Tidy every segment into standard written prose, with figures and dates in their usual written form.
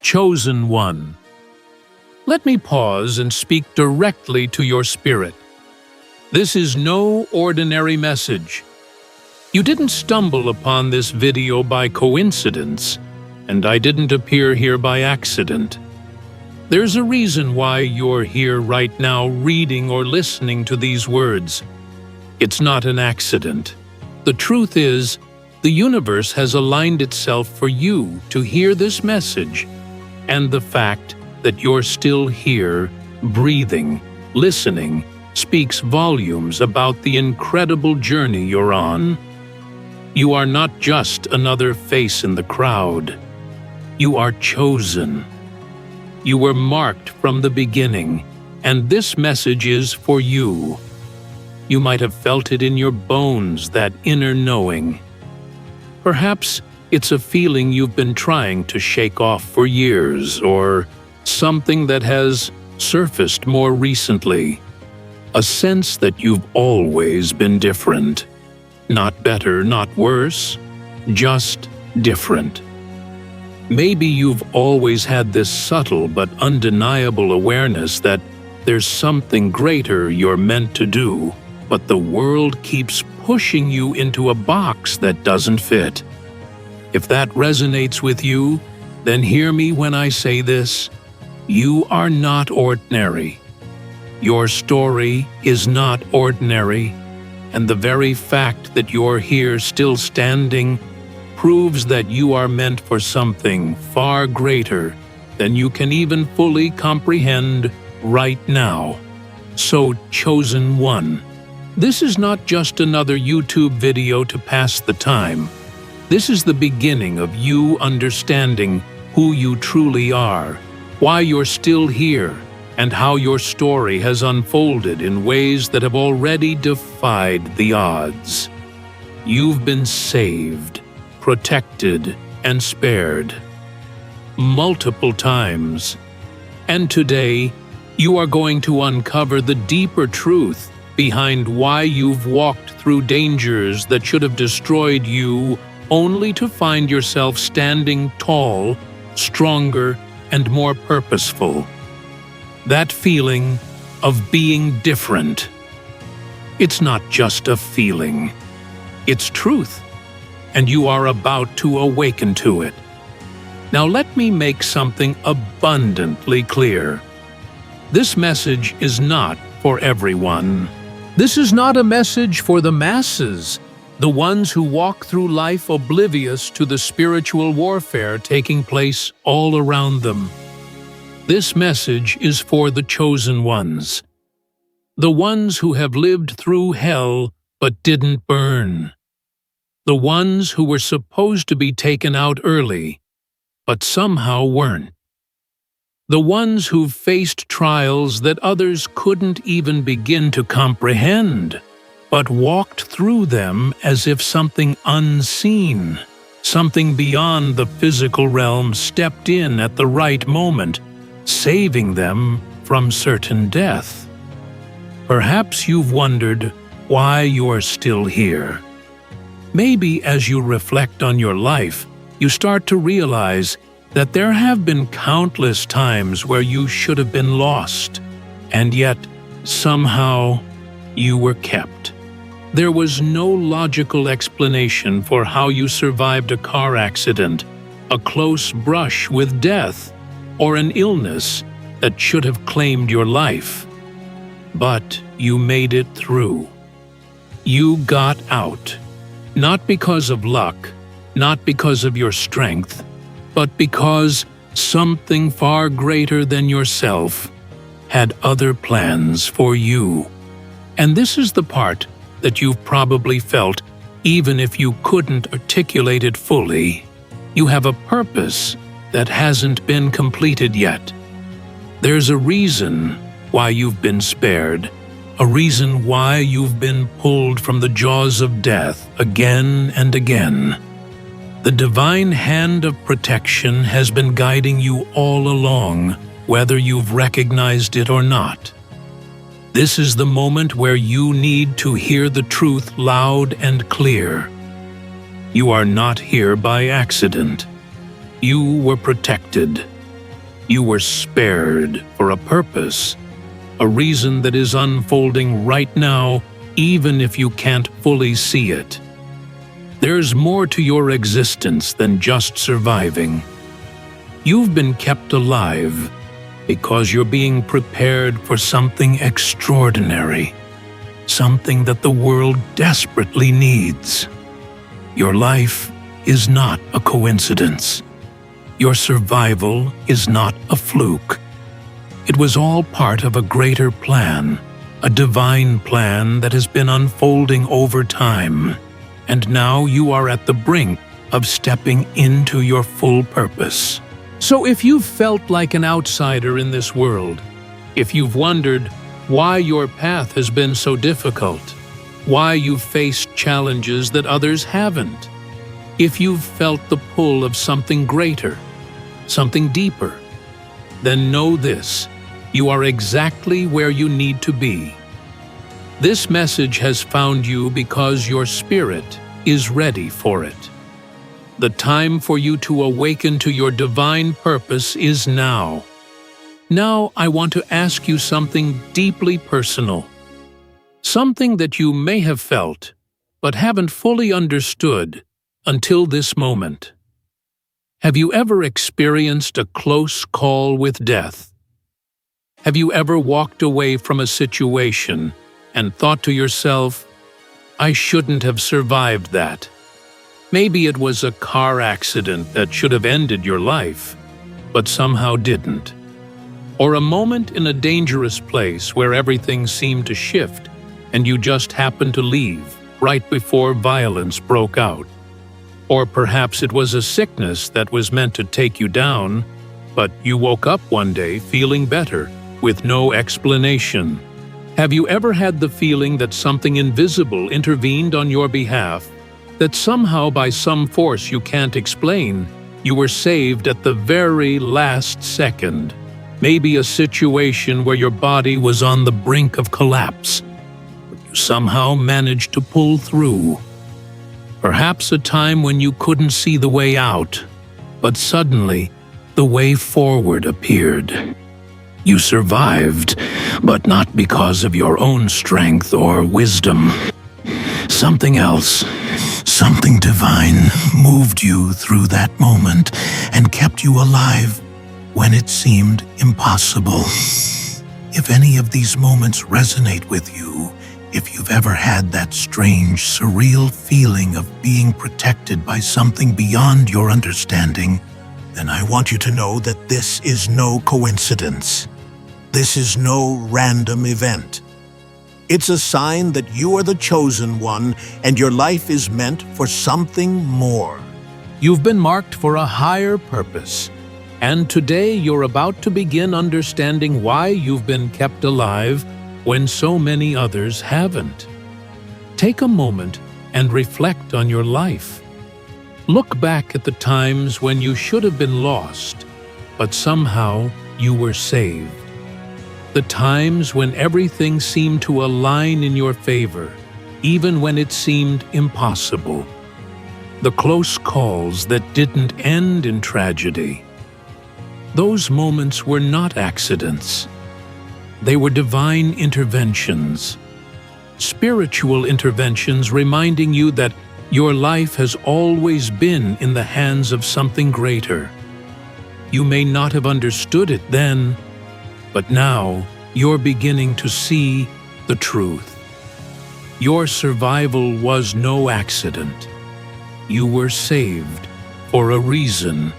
Chosen one. Let me pause and speak directly to your spirit. This is no ordinary message. You didn't stumble upon this video by coincidence, and I didn't appear here by accident. There's a reason why you're here right now reading or listening to these words. It's not an accident. The truth is, the universe has aligned itself for you to hear this message, and the fact that you're still here, breathing, listening, speaks volumes about the incredible journey you're on. You are not just another face in the crowd. You are chosen. You were marked from the beginning, and this message is for you. You might have felt it in your bones, that inner knowing. Perhaps it's a feeling you've been trying to shake off for years, or something that has surfaced more recently. A sense that you've always been different. Not better, not worse, just different. Maybe you've always had this subtle but undeniable awareness that there's something greater you're meant to do, but the world keeps pushing you into a box that doesn't fit. If that resonates with you, then hear me when I say this. You are not ordinary. Your story is not ordinary, and the very fact that you're here still standing proves that you are meant for something far greater than you can even fully comprehend right now. So, chosen one. This is not just another YouTube video to pass the time. This is the beginning of you understanding who you truly are, why you're still here, and how your story has unfolded in ways that have already defied the odds. You've been saved, protected, and spared multiple times. And today, you are going to uncover the deeper truth behind why you've walked through dangers that should have destroyed you, only to find yourself standing tall, stronger, and more purposeful. That feeling of being different. It's not just a feeling. It's truth, and you are about to awaken to it. Now let me make something abundantly clear. This message is not for everyone. This is not a message for the masses, the ones who walk through life oblivious to the spiritual warfare taking place all around them. This message is for the chosen ones, the ones who have lived through hell but didn't burn, the ones who were supposed to be taken out early but somehow weren't, the ones who've faced trials that others couldn't even begin to comprehend, but walked through them as if something unseen, something beyond the physical realm stepped in at the right moment, saving them from certain death. Perhaps you've wondered why you're still here. Maybe as you reflect on your life, you start to realize that there have been countless times where you should have been lost, and yet somehow you were kept. There was no logical explanation for how you survived a car accident, a close brush with death, or an illness that should have claimed your life. But you made it through. You got out, not because of luck, not because of your strength, but because something far greater than yourself had other plans for you. And this is the part that you've probably felt, even if you couldn't articulate it fully. You have a purpose that hasn't been completed yet. There's a reason why you've been spared, a reason why you've been pulled from the jaws of death again and again. The divine hand of protection has been guiding you all along, whether you've recognized it or not. This is the moment where you need to hear the truth loud and clear. You are not here by accident. You were protected. You were spared for a purpose, a reason that is unfolding right now, even if you can't fully see it. There's more to your existence than just surviving. You've been kept alive because you're being prepared for something extraordinary, something that the world desperately needs. Your life is not a coincidence. Your survival is not a fluke. It was all part of a greater plan, a divine plan that has been unfolding over time. And now you are at the brink of stepping into your full purpose. So if you've felt like an outsider in this world, if you've wondered why your path has been so difficult, why you've faced challenges that others haven't, if you've felt the pull of something greater, something deeper, then know this: you are exactly where you need to be. This message has found you because your spirit is ready for it. The time for you to awaken to your divine purpose is now. Now I want to ask you something deeply personal. Something that you may have felt, but haven't fully understood until this moment. Have you ever experienced a close call with death? Have you ever walked away from a situation and thought to yourself, I shouldn't have survived that? Maybe it was a car accident that should have ended your life, but somehow didn't. Or a moment in a dangerous place where everything seemed to shift and you just happened to leave right before violence broke out. Or perhaps it was a sickness that was meant to take you down, but you woke up one day feeling better, with no explanation. Have you ever had the feeling that something invisible intervened on your behalf, that somehow by some force you can't explain, you were saved at the very last second? Maybe a situation where your body was on the brink of collapse, but you somehow managed to pull through. Perhaps a time when you couldn't see the way out, but suddenly the way forward appeared. You survived, but not because of your own strength or wisdom. Something else, something divine, moved you through that moment and kept you alive when it seemed impossible. If any of these moments resonate with you, if you've ever had that strange, surreal feeling of being protected by something beyond your understanding, then I want you to know that this is no coincidence. This is no random event. It's a sign that you are the chosen one and your life is meant for something more. You've been marked for a higher purpose, and today you're about to begin understanding why you've been kept alive when so many others haven't. Take a moment and reflect on your life. Look back at the times when you should have been lost, but somehow you were saved. The times when everything seemed to align in your favor, even when it seemed impossible. The close calls that didn't end in tragedy. Those moments were not accidents. They were divine interventions. Spiritual interventions reminding you that your life has always been in the hands of something greater. You may not have understood it then, but now you're beginning to see the truth. Your survival was no accident. You were saved for a reason,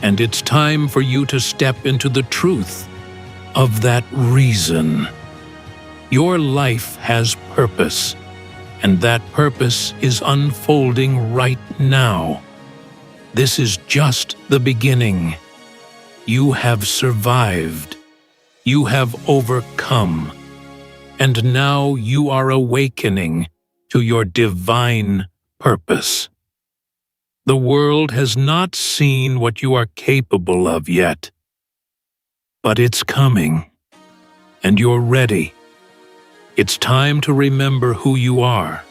and it's time for you to step into the truth of that reason. Your life has purpose, and that purpose is unfolding right now. This is just the beginning. You have survived. You have overcome. And now you are awakening to your divine purpose. The world has not seen what you are capable of yet, but it's coming, and you're ready. It's time to remember who you are.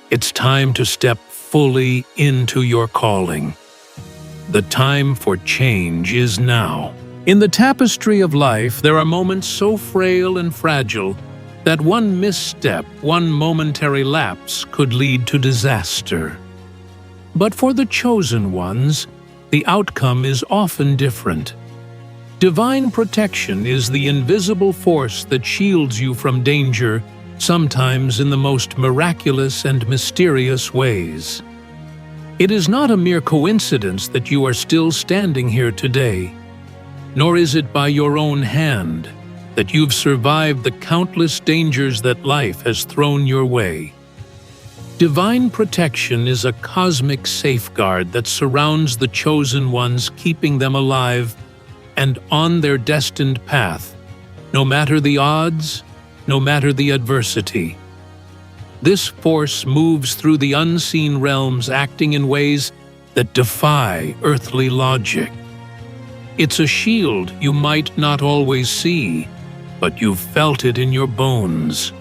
It's time to step fully into your calling. The time for change is now. In the tapestry of life, there are moments so frail and fragile that one misstep, one momentary lapse could lead to disaster. But for the chosen ones, the outcome is often different. Divine protection is the invisible force that shields you from danger, sometimes in the most miraculous and mysterious ways. It is not a mere coincidence that you are still standing here today, nor is it by your own hand that you've survived the countless dangers that life has thrown your way. Divine protection is a cosmic safeguard that surrounds the chosen ones, keeping them alive and on their destined path, no matter the odds, no matter the adversity. This force moves through the unseen realms, acting in ways that defy earthly logic. It's a shield you might not always see, but you've felt it in your bones.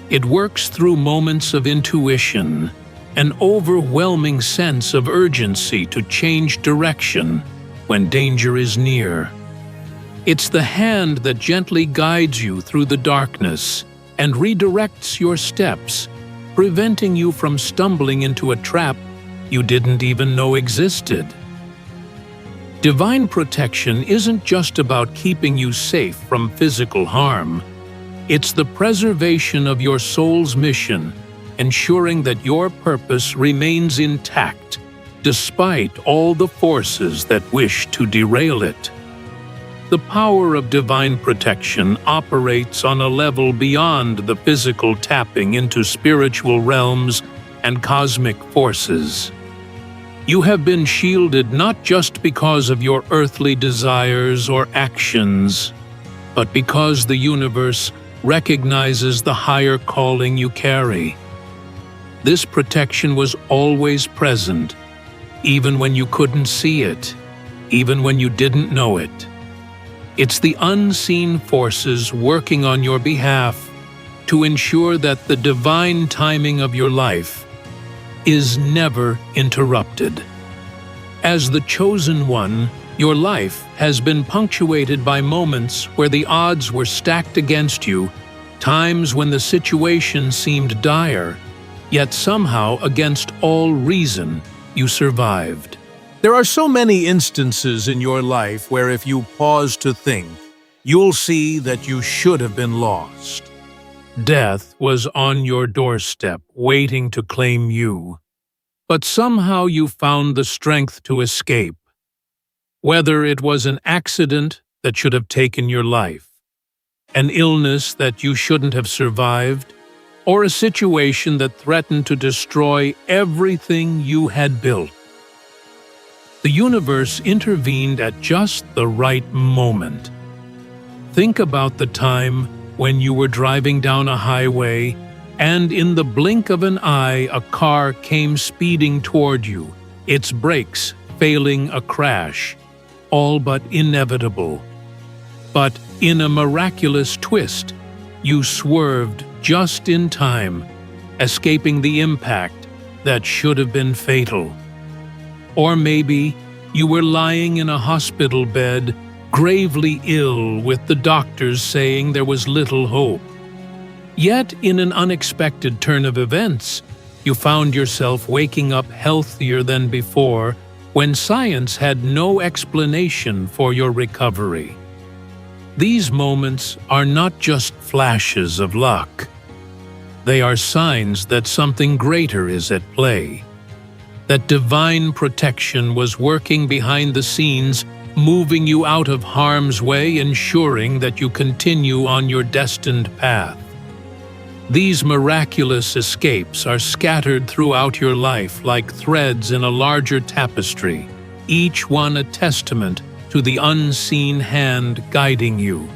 It works through moments of intuition, an overwhelming sense of urgency to change direction when danger is near. It's the hand that gently guides you through the darkness and redirects your steps, preventing you from stumbling into a trap you didn't even know existed. Divine protection isn't just about keeping you safe from physical harm. It's the preservation of your soul's mission, ensuring that your purpose remains intact despite all the forces that wish to derail it. The power of divine protection operates on a level beyond the physical, tapping into spiritual realms and cosmic forces. You have been shielded not just because of your earthly desires or actions, but because the universe recognizes the higher calling you carry. This protection was always present, even when you couldn't see it, even when you didn't know it. It's the unseen forces working on your behalf to ensure that the divine timing of your life is never interrupted. As the chosen one, your life has been punctuated by moments where the odds were stacked against you, times when the situation seemed dire, yet somehow, against all reason, you survived. There are so many instances in your life where if you pause to think, you'll see that you should have been lost. Death was on your doorstep, waiting to claim you. But somehow you found the strength to escape. Whether it was an accident that should have taken your life, an illness that you shouldn't have survived, or a situation that threatened to destroy everything you had built, the universe intervened at just the right moment. Think about the time when you were driving down a highway and in the blink of an eye a car came speeding toward you, its brakes failing a crash, all but inevitable. But in a miraculous twist, you swerved just in time, escaping the impact that should have been fatal. Or maybe you were lying in a hospital bed, gravely ill, with the doctors saying there was little hope. Yet, in an unexpected turn of events, you found yourself waking up healthier than before, when science had no explanation for your recovery. These moments are not just flashes of luck. They are signs that something greater is at play, that divine protection was working behind the scenes, moving you out of harm's way, ensuring that you continue on your destined path. These miraculous escapes are scattered throughout your life like threads in a larger tapestry, each one a testament to the unseen hand guiding you.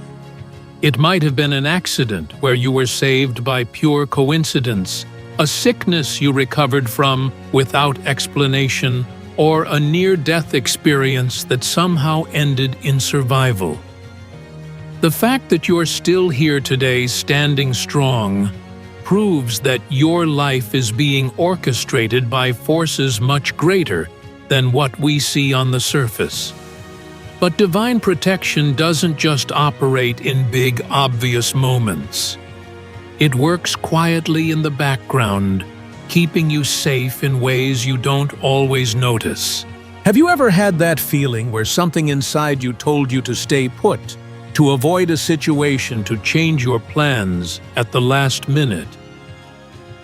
It might have been an accident where you were saved by pure coincidence, a sickness you recovered from without explanation, or a near-death experience that somehow ended in survival. The fact that you're still here today, standing strong, proves that your life is being orchestrated by forces much greater than what we see on the surface. But divine protection doesn't just operate in big, obvious moments. It works quietly in the background, keeping you safe in ways you don't always notice. Have you ever had that feeling where something inside you told you to stay put, to avoid a situation, to change your plans at the last minute?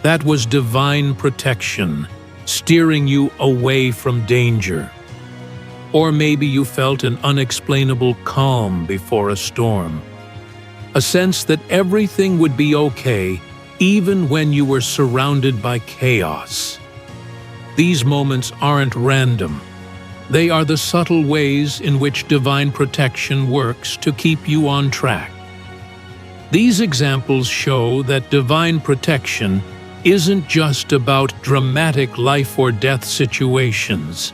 That was divine protection, steering you away from danger. Or maybe you felt an unexplainable calm before a storm. A sense that everything would be okay, even when you were surrounded by chaos. These moments aren't random. They are the subtle ways in which divine protection works to keep you on track. These examples show that divine protection isn't just about dramatic life or death situations.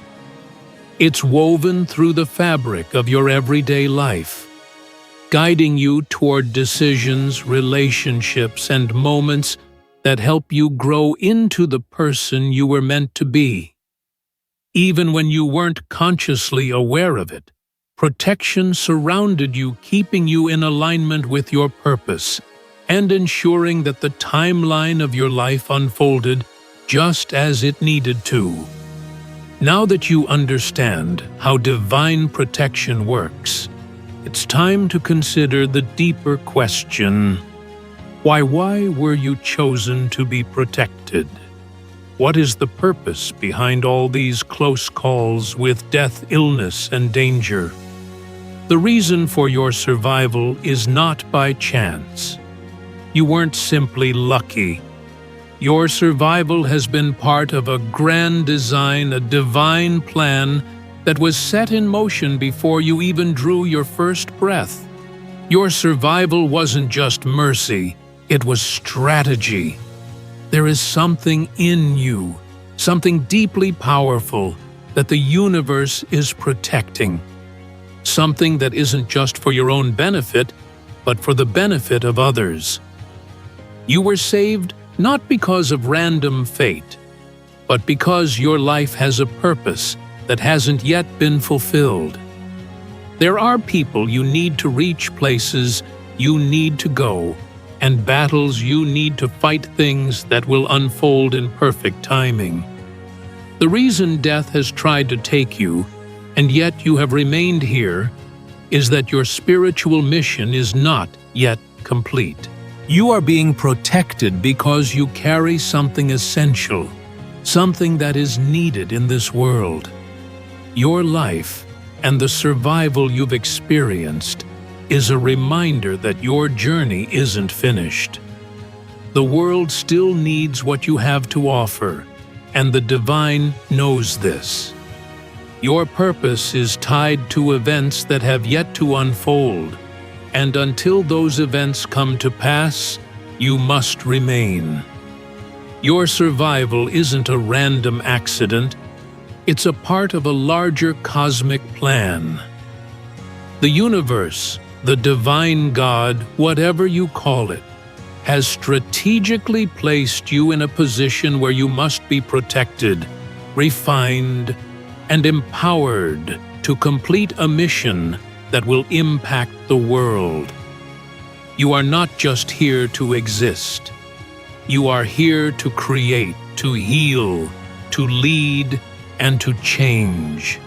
It's woven through the fabric of your everyday life, guiding you toward decisions, relationships, and moments that help you grow into the person you were meant to be. Even when you weren't consciously aware of it, protection surrounded you, keeping you in alignment with your purpose and ensuring that the timeline of your life unfolded just as it needed to. Now that you understand how divine protection works, it's time to consider the deeper question: why were you chosen to be protected? What is the purpose behind all these close calls with death, illness, and danger? The reason for your survival is not by chance. You weren't simply lucky. Your survival has been part of a grand design, a divine plan that was set in motion before you even drew your first breath. Your survival wasn't just mercy, it was strategy. There is something in you, something deeply powerful that the universe is protecting. Something that isn't just for your own benefit, but for the benefit of others. You were saved not because of random fate, but because your life has a purpose that hasn't yet been fulfilled. There are people you need to reach, places you need to go, and battles you need to fight, things that will unfold in perfect timing. The reason death has tried to take you, and yet you have remained here, is that your spiritual mission is not yet complete. You are being protected because you carry something essential, something that is needed in this world. Your life and the survival you've experienced is a reminder that your journey isn't finished. The world still needs what you have to offer, and the divine knows this. Your purpose is tied to events that have yet to unfold, and until those events come to pass, you must remain. Your survival isn't a random accident, it's a part of a larger cosmic plan. The universe, the divine God, whatever you call it, has strategically placed you in a position where you must be protected, refined, and empowered to complete a mission that will impact the world. You are not just here to exist. You are here to create, to heal, to lead, and to change.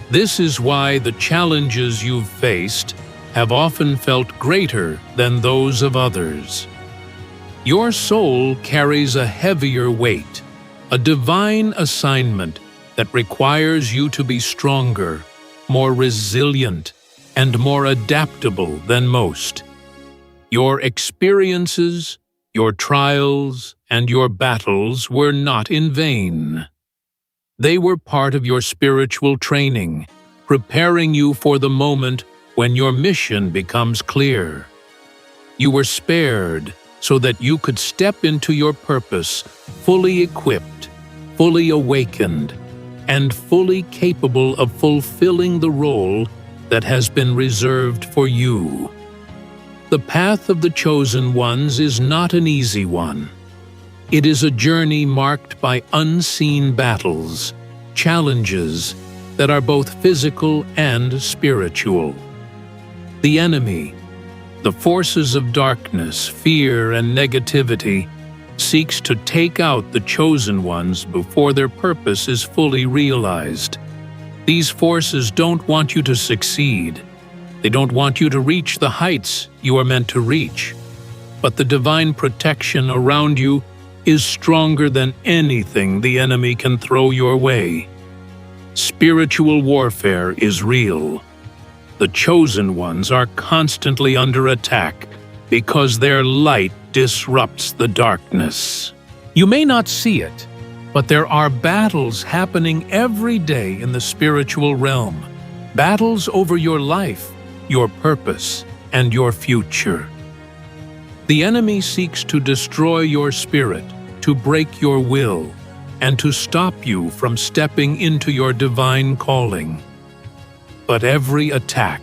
This is why the challenges you've faced have often felt greater than those of others. Your soul carries a heavier weight, a divine assignment that requires you to be stronger, more resilient, and more adaptable than most. Your experiences, your trials, and your battles were not in vain. They were part of your spiritual training, preparing you for the moment when your mission becomes clear. You were spared so that you could step into your purpose fully equipped, fully awakened, and fully capable of fulfilling the role that has been reserved for you. The path of the chosen ones is not an easy one. It is a journey marked by unseen battles, challenges, that are both physical and spiritual. The enemy, the forces of darkness, fear, and negativity, seeks to take out the chosen ones before their purpose is fully realized. These forces don't want you to succeed. They don't want you to reach the heights you are meant to reach. But the divine protection around you is stronger than anything the enemy can throw your way. Spiritual warfare is real. The chosen ones are constantly under attack because their light disrupts the darkness. You may not see it, but there are battles happening every day in the spiritual realm. Battles over your life, your purpose, and your future. The enemy seeks to destroy your spirit, to break your will, and to stop you from stepping into your divine calling. But every attack,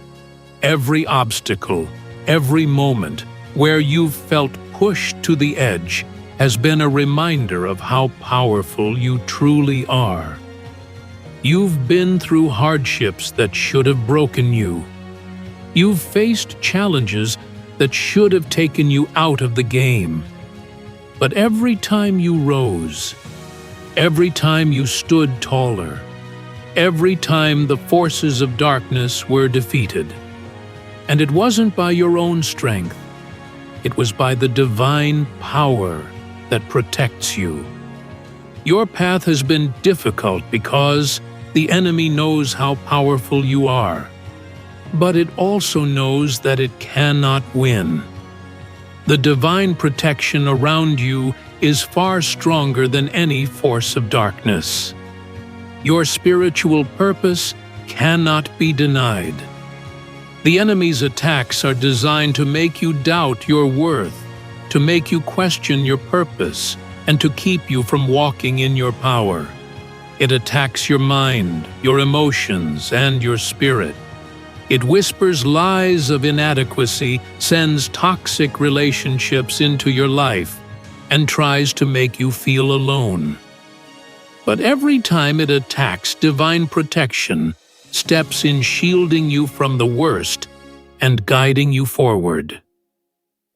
every obstacle, every moment where you've felt pushed to the edge has been a reminder of how powerful you truly are. You've been through hardships that should have broken you. You've faced challenges that should have taken you out of the game. But every time you rose, every time you stood taller, every time the forces of darkness were defeated. And it wasn't by your own strength. It was by the divine power that protects you. Your path has been difficult because the enemy knows how powerful you are. But it also knows that it cannot win. The divine protection around you is far stronger than any force of darkness. Your spiritual purpose cannot be denied. The enemy's attacks are designed to make you doubt your worth, to make you question your purpose, and to keep you from walking in your power. It attacks your mind, your emotions, and your spirit. It whispers lies of inadequacy, sends toxic relationships into your life, and tries to make you feel alone. But every time it attacks divine protection, steps in shielding you from the worst and guiding you forward.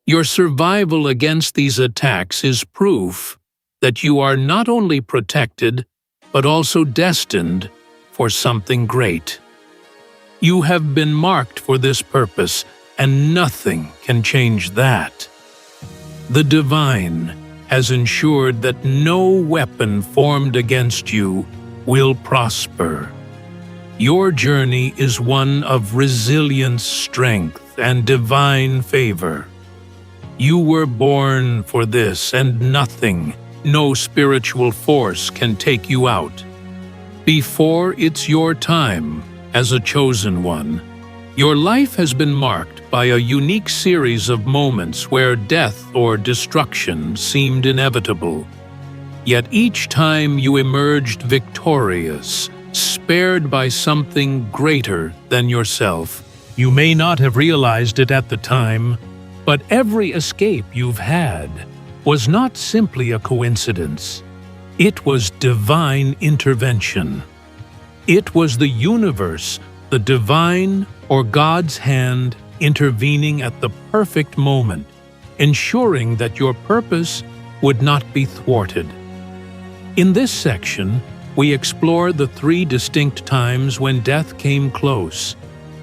Your survival against these attacks is proof that you are not only protected, but also destined for something great. You have been marked for this purpose, and nothing can change that. The divine has ensured that no weapon formed against you will prosper. Your journey is one of resilience, strength, and divine favor. You were born for this, and nothing, no spiritual force can take you out. Before it's your time as a chosen one, your life has been marked by a unique series of moments where death or destruction seemed inevitable. Yet each time you emerged victorious, spared by something greater than yourself. You may not have realized it at the time, but every escape you've had was not simply a coincidence. It was divine intervention. It was the universe, the divine or God's hand intervening at the perfect moment, ensuring that your purpose would not be thwarted. In this section, we explore the 3 distinct times when death came close,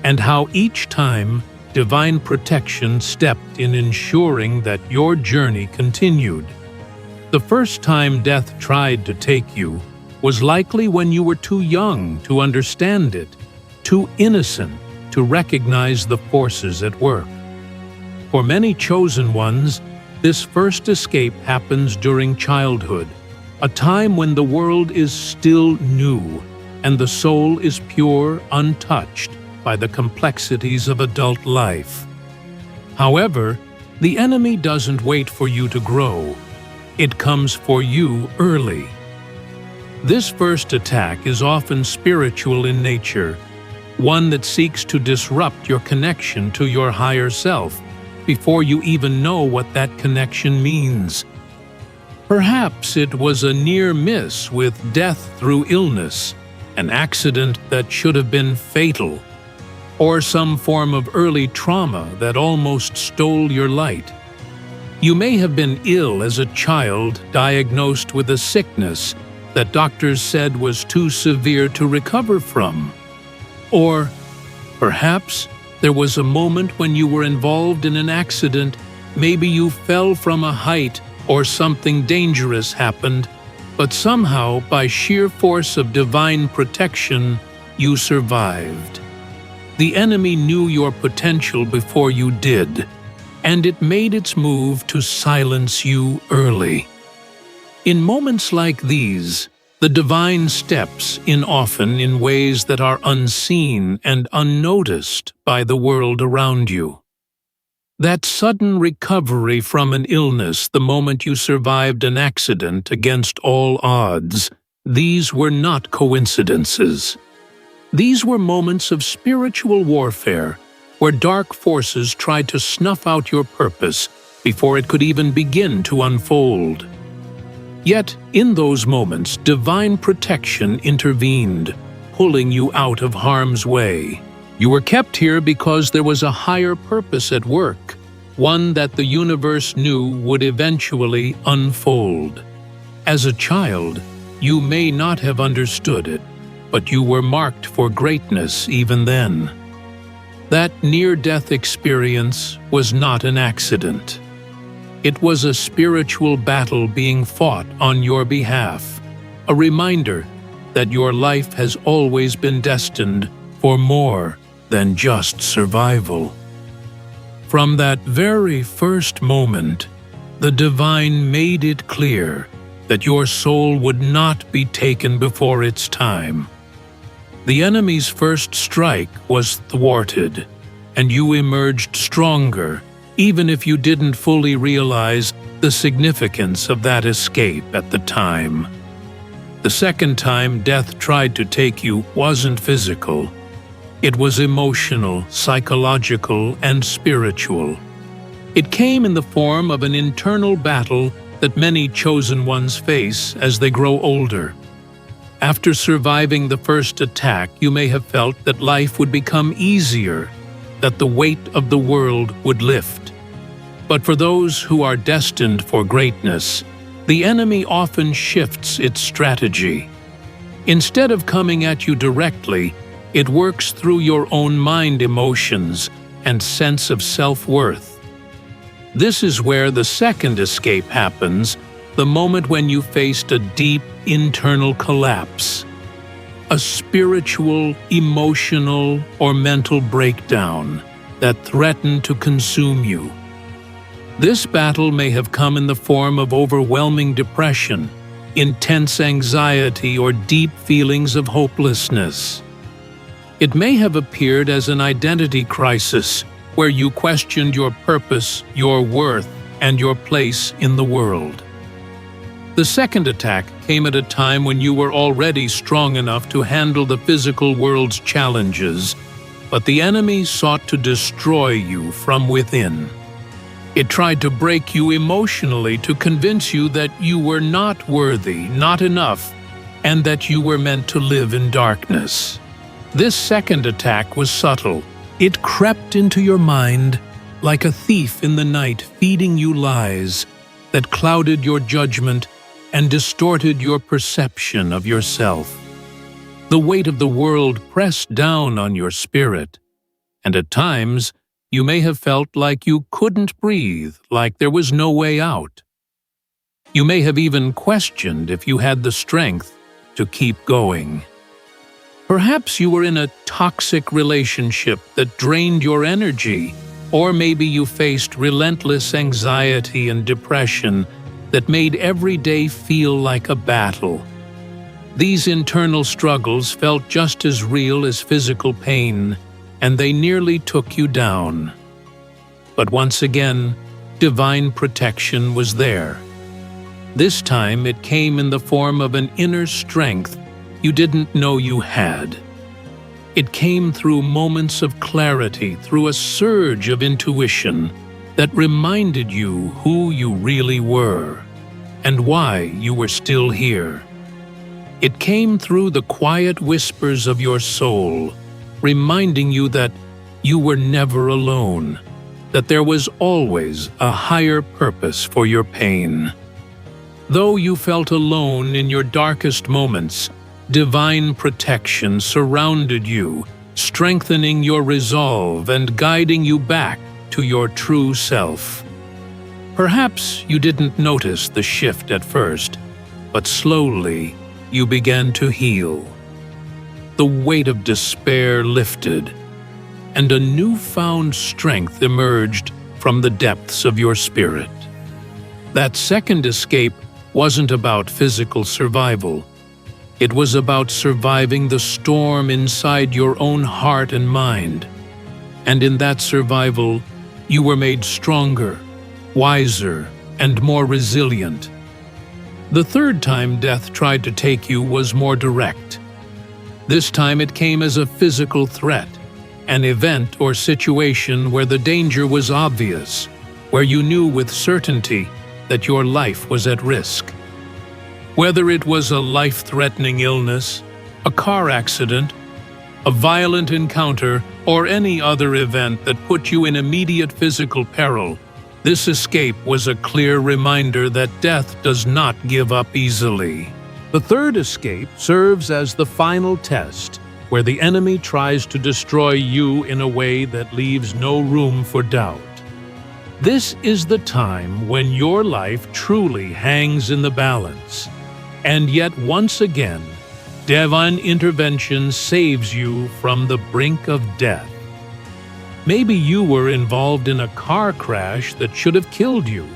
and how each time divine protection stepped in ensuring that your journey continued. The first time death tried to take you was likely when you were too young to understand it, too innocent to recognize the forces at work. For many chosen ones, this first escape happens during childhood, a time when the world is still new and the soul is pure, untouched by the complexities of adult life. However, the enemy doesn't wait for you to grow. It comes for you early. This first attack is often spiritual in nature, one that seeks to disrupt your connection to your higher self before you even know what that connection means. Perhaps it was a near miss with death through illness, an accident that should have been fatal, or some form of early trauma that almost stole your light. You may have been ill as a child, diagnosed with a sickness that doctors said was too severe to recover from. Or perhaps there was a moment when you were involved in an accident. Maybe you fell from a height or something dangerous happened, but somehow, by sheer force of divine protection, you survived. The enemy knew your potential before you did, and it made its move to silence you early. In moments like these, the divine steps in often in ways that are unseen and unnoticed by the world around you. That sudden recovery from an illness the moment you survived an accident against all odds, these were not coincidences. These were moments of spiritual warfare, where dark forces tried to snuff out your purpose before it could even begin to unfold. Yet, in those moments, divine protection intervened, pulling you out of harm's way. You were kept here because there was a higher purpose at work, one that the universe knew would eventually unfold. As a child, you may not have understood it, but you were marked for greatness even then. That near-death experience was not an accident. It was a spiritual battle being fought on your behalf, a reminder that your life has always been destined for more than just survival. From that very first moment, the divine made it clear that your soul would not be taken before its time. The enemy's first strike was thwarted, and you emerged stronger, even if you didn't fully realize the significance of that escape at the time. The second time death tried to take you wasn't physical. It was emotional, psychological, and spiritual. It came in the form of an internal battle that many chosen ones face as they grow older. After surviving the first attack, you may have felt that life would become easier, that the weight of the world would lift. But for those who are destined for greatness, the enemy often shifts its strategy. Instead of coming at you directly, it works through your own mind emotions and sense of self-worth. This is where the second escape happens, the moment when you faced a deep internal collapse, a spiritual, emotional, or mental breakdown that threatened to consume you. This battle may have come in the form of overwhelming depression, intense anxiety, or deep feelings of hopelessness. It may have appeared as an identity crisis, where you questioned your purpose, your worth, and your place in the world. The second attack came at a time when you were already strong enough to handle the physical world's challenges, but the enemy sought to destroy you from within. It tried to break you emotionally to convince you that you were not worthy, not enough, and that you were meant to live in darkness. This second attack was subtle. It crept into your mind like a thief in the night, feeding you lies that clouded your judgment and distorted your perception of yourself. The weight of the world pressed down on your spirit, and at times you may have felt like you couldn't breathe, like there was no way out. You may have even questioned if you had the strength to keep going. Perhaps you were in a toxic relationship that drained your energy, or maybe you faced relentless anxiety and depression that made every day feel like a battle. These internal struggles felt just as real as physical pain, and they nearly took you down. But once again, divine protection was there. This time it came in the form of an inner strength you didn't know you had. It came through moments of clarity, through a surge of intuition that reminded you who you really were and why you were still here. It came through the quiet whispers of your soul, reminding you that you were never alone, that there was always a higher purpose for your pain. Though you felt alone in your darkest moments, divine protection surrounded you, strengthening your resolve and guiding you back to your true self. Perhaps you didn't notice the shift at first, but slowly you began to heal. The weight of despair lifted, and a newfound strength emerged from the depths of your spirit. That second escape wasn't about physical survival. It was about surviving the storm inside your own heart and mind. And in that survival, you were made stronger, wiser, and more resilient. The third time death tried to take you was more direct. This time it came as a physical threat, an event or situation where the danger was obvious, where you knew with certainty that your life was at risk. Whether it was a life-threatening illness, a car accident, a violent encounter, or any other event that put you in immediate physical peril, this escape was a clear reminder that death does not give up easily. The third escape serves as the final test, where the enemy tries to destroy you in a way that leaves no room for doubt. This is the time when your life truly hangs in the balance, and yet once again, divine intervention saves you from the brink of death. Maybe you were involved in a car crash that should have killed you,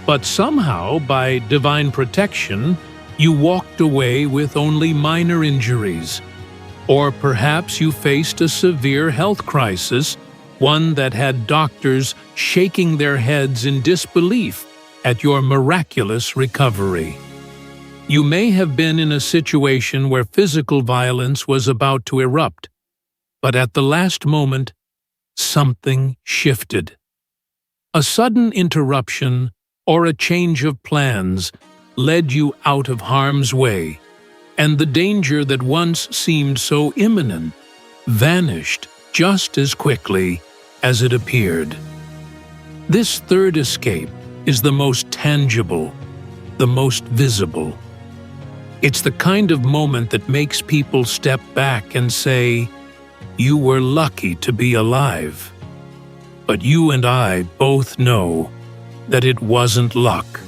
but somehow, by divine protection, you walked away with only minor injuries. Or perhaps you faced a severe health crisis, one that had doctors shaking their heads in disbelief at your miraculous recovery. You may have been in a situation where physical violence was about to erupt, but at the last moment, something shifted. A sudden interruption or a change of plans led you out of harm's way, and the danger that once seemed so imminent vanished just as quickly as it appeared. This third escape is the most tangible, the most visible. It's the kind of moment that makes people step back and say, "You were lucky to be alive." But you and I both know that it wasn't luck.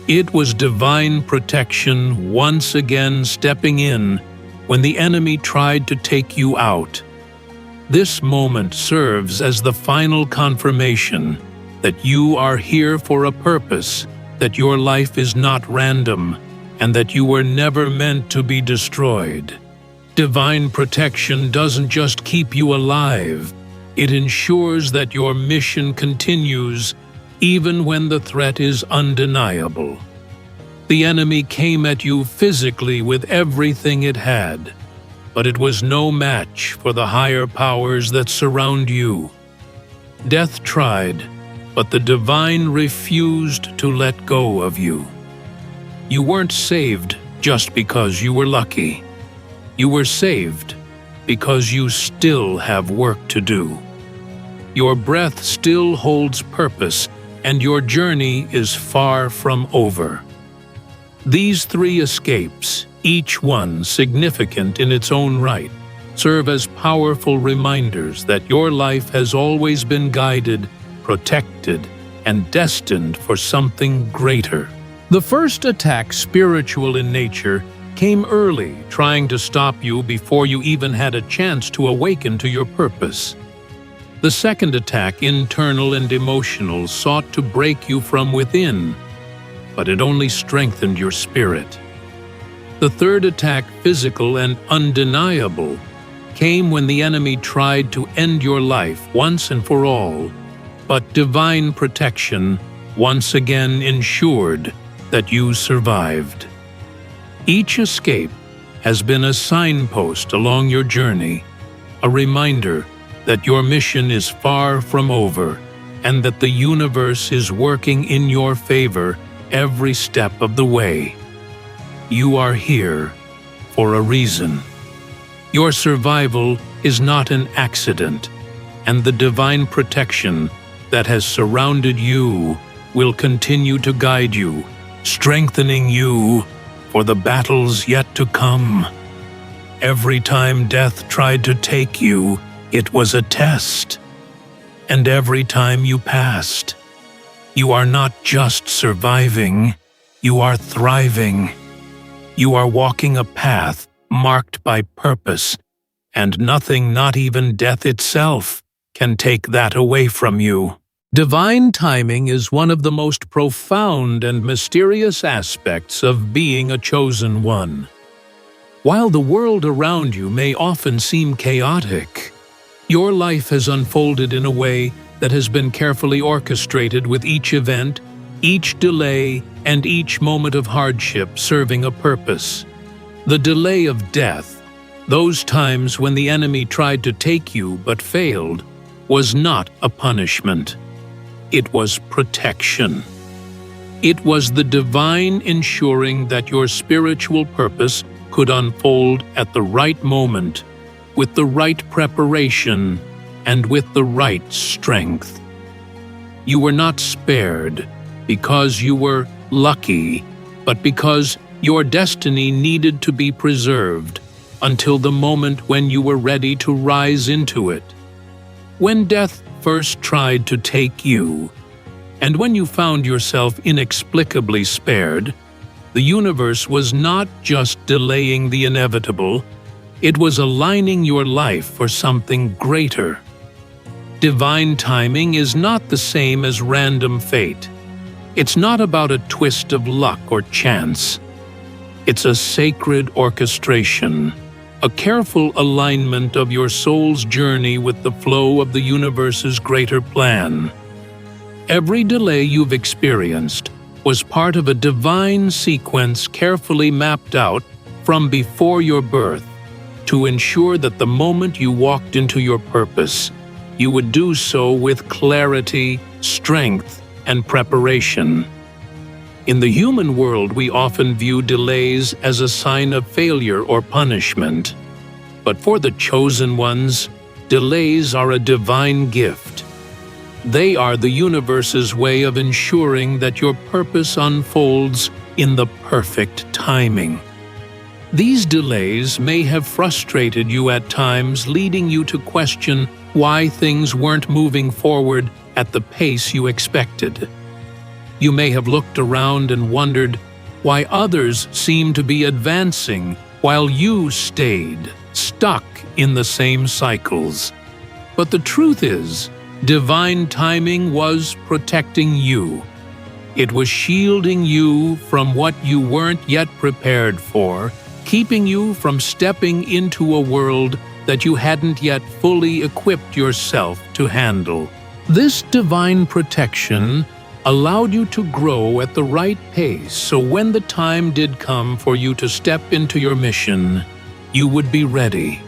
It was divine protection once again stepping in when the enemy tried to take you out. This moment serves as the final confirmation that you are here for a purpose, that your life is not random, and that you were never meant to be destroyed. Divine protection doesn't just keep you alive, it ensures that your mission continues even when the threat is undeniable. The enemy came at you physically with everything it had, but it was no match for the higher powers that surround you. Death tried, but the divine refused to let go of you. You weren't saved just because you were lucky. You were saved because you still have work to do. Your breath still holds purpose, and your journey is far from over. These three escapes, each one significant in its own right, serve as powerful reminders that your life has always been guided, protected, and destined for something greater. The first attack, spiritual in nature, came early, trying to stop you before you even had a chance to awaken to your purpose. The second attack, internal and emotional, sought to break you from within, but it only strengthened your spirit. The third attack, physical and undeniable, came when the enemy tried to end your life once and for all, but divine protection once again ensured that you survived. Each escape has been a signpost along your journey, a reminder that your mission is far from over and that the universe is working in your favor every step of the way. You are here, for a reason. Your survival is not an accident, and the divine protection that has surrounded you will continue to guide you, strengthening you for the battles yet to come. Every time death tried to take you, it was a test. And every time you passed, you are not just surviving, you are thriving. You are walking a path marked by purpose, and nothing, not even death itself, can take that away from you. Divine timing is one of the most profound and mysterious aspects of being a chosen one. While the world around you may often seem chaotic, your life has unfolded in a way that has been carefully orchestrated, with each event, each delay, and each moment of hardship serving a purpose. The delay of death, those times when the enemy tried to take you but failed, was not a punishment. It was protection. It was the divine ensuring that your spiritual purpose could unfold at the right moment, with the right preparation, and with the right strength. You were not spared because you were lucky, but because your destiny needed to be preserved until the moment when you were ready to rise into it. When death first tried to take you, and when you found yourself inexplicably spared, the universe was not just delaying the inevitable, it was aligning your life for something greater. Divine timing is not the same as random fate. It's not about a twist of luck or chance. It's a sacred orchestration, a careful alignment of your soul's journey with the flow of the universe's greater plan. Every delay you've experienced was part of a divine sequence carefully mapped out from before your birth to ensure that the moment you walked into your purpose, you would do so with clarity, strength, and preparation. In the human world, we often view delays as a sign of failure or punishment. But for the chosen ones, delays are a divine gift. They are the universe's way of ensuring that your purpose unfolds in the perfect timing. These delays may have frustrated you at times, leading you to question why things weren't moving forward at the pace you expected. You may have looked around and wondered why others seemed to be advancing while you stayed stuck in the same cycles. But the truth is, divine timing was protecting you. It was shielding you from what you weren't yet prepared for, keeping you from stepping into a world that you hadn't yet fully equipped yourself to handle. This divine protection allowed you to grow at the right pace, so when the time did come for you to step into your mission, you would be ready.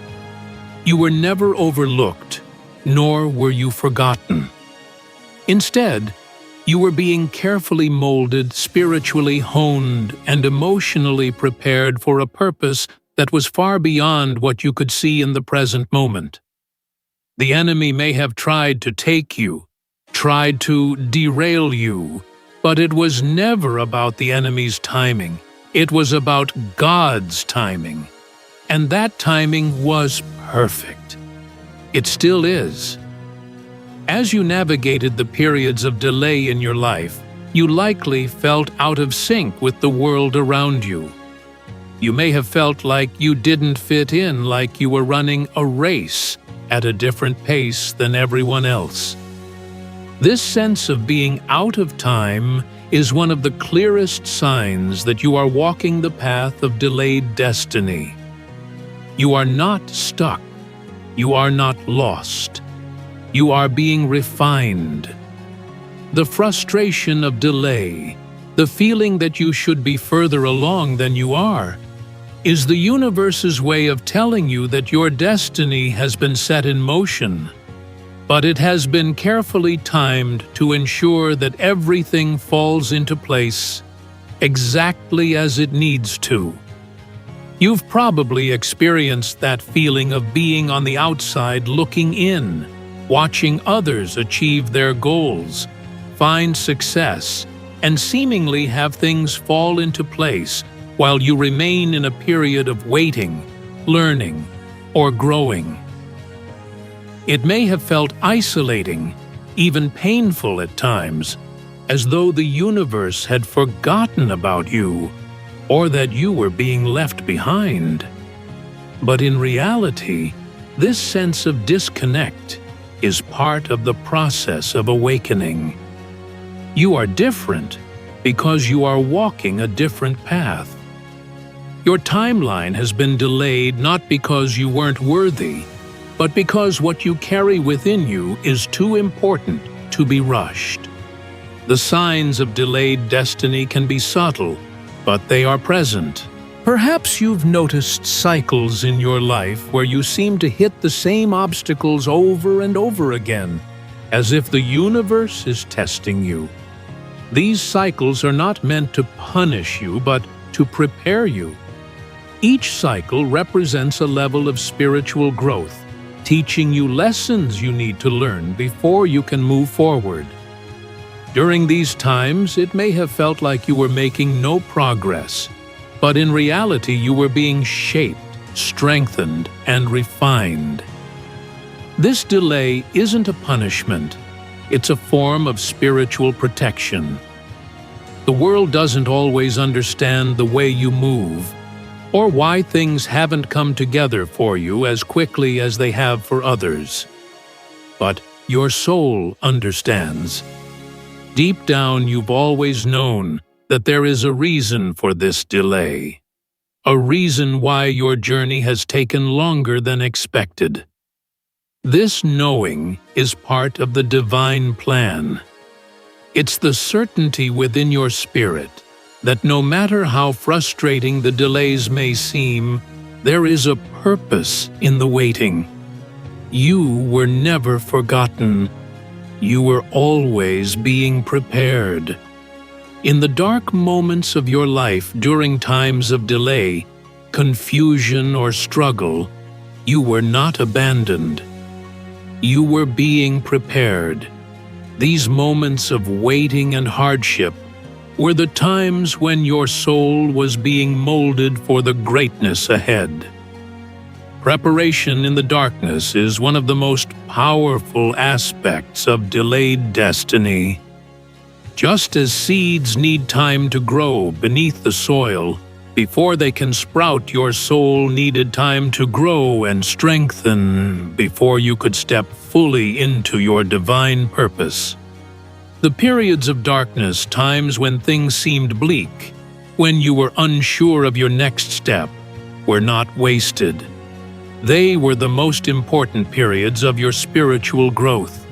You were never overlooked, nor were you forgotten. Instead, you were being carefully molded, spiritually honed, and emotionally prepared for a purpose that was far beyond what you could see in the present moment. The enemy may have tried to take you, tried to derail you, but it was never about the enemy's timing. It was about God's timing. And that timing was perfect. It still is. As you navigated the periods of delay in your life, you likely felt out of sync with the world around you. You may have felt like you didn't fit in, like you were running a race at a different pace than everyone else. This sense of being out of time is one of the clearest signs that you are walking the path of delayed destiny. You are not stuck. You are not lost. You are being refined. The frustration of delay, the feeling that you should be further along than you are, is the universe's way of telling you that your destiny has been set in motion, but it has been carefully timed to ensure that everything falls into place exactly as it needs to. You've probably experienced that feeling of being on the outside looking in, watching others achieve their goals, find success, and seemingly have things fall into place while you remain in a period of waiting, learning, or growing. It may have felt isolating, even painful at times, as though the universe had forgotten about you, or that you were being left behind. But in reality, this sense of disconnect is part of the process of awakening. You are different because you are walking a different path. Your timeline has been delayed not because you weren't worthy, but because what you carry within you is too important to be rushed. The signs of delayed destiny can be subtle, but they are present. Perhaps you've noticed cycles in your life where you seem to hit the same obstacles over and over again, as if the universe is testing you. These cycles are not meant to punish you, but to prepare you. Each cycle represents a level of spiritual growth, teaching you lessons you need to learn before you can move forward. During these times, it may have felt like you were making no progress, but in reality you were being shaped, strengthened, and refined. This delay isn't a punishment, it's a form of spiritual protection. The world doesn't always understand the way you move, or why things haven't come together for you as quickly as they have for others. But your soul understands. Deep down, you've always known that there is a reason for this delay, a reason why your journey has taken longer than expected. This knowing is part of the divine plan. It's the certainty within your spirit that no matter how frustrating the delays may seem, there is a purpose in the waiting. You were never forgotten. You were always being prepared. In the dark moments of your life during times of delay, confusion, or struggle, you were not abandoned. You were being prepared. These moments of waiting and hardship were the times when your soul was being molded for the greatness ahead. Preparation in the darkness is one of the most powerful aspects of delayed destiny. Just as seeds need time to grow beneath the soil, before they can sprout, your soul needed time to grow and strengthen before you could step fully into your divine purpose. The periods of darkness, times when things seemed bleak, when you were unsure of your next step, were not wasted. They were the most important periods of your spiritual growth.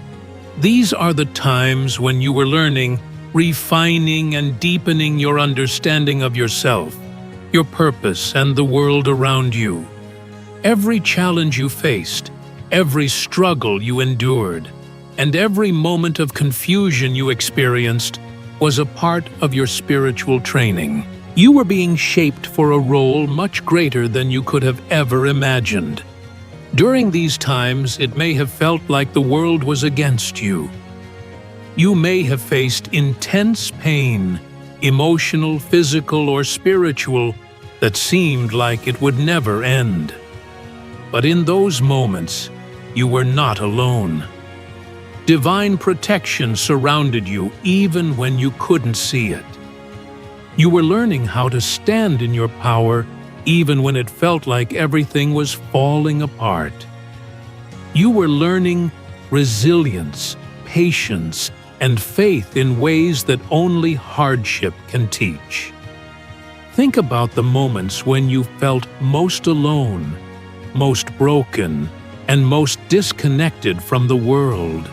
These are the times when you were learning, refining, and deepening your understanding of yourself, your purpose, and the world around you. Every challenge you faced, every struggle you endured, and every moment of confusion you experienced was a part of your spiritual training. You were being shaped for a role much greater than you could have ever imagined. During these times, it may have felt like the world was against you. You may have faced intense pain, emotional, physical, or spiritual, that seemed like it would never end. But in those moments, you were not alone. Divine protection surrounded you even when you couldn't see it. You were learning how to stand in your power even when it felt like everything was falling apart. You were learning resilience, patience, and faith in ways that only hardship can teach. Think about the moments when you felt most alone, most broken, and most disconnected from the world.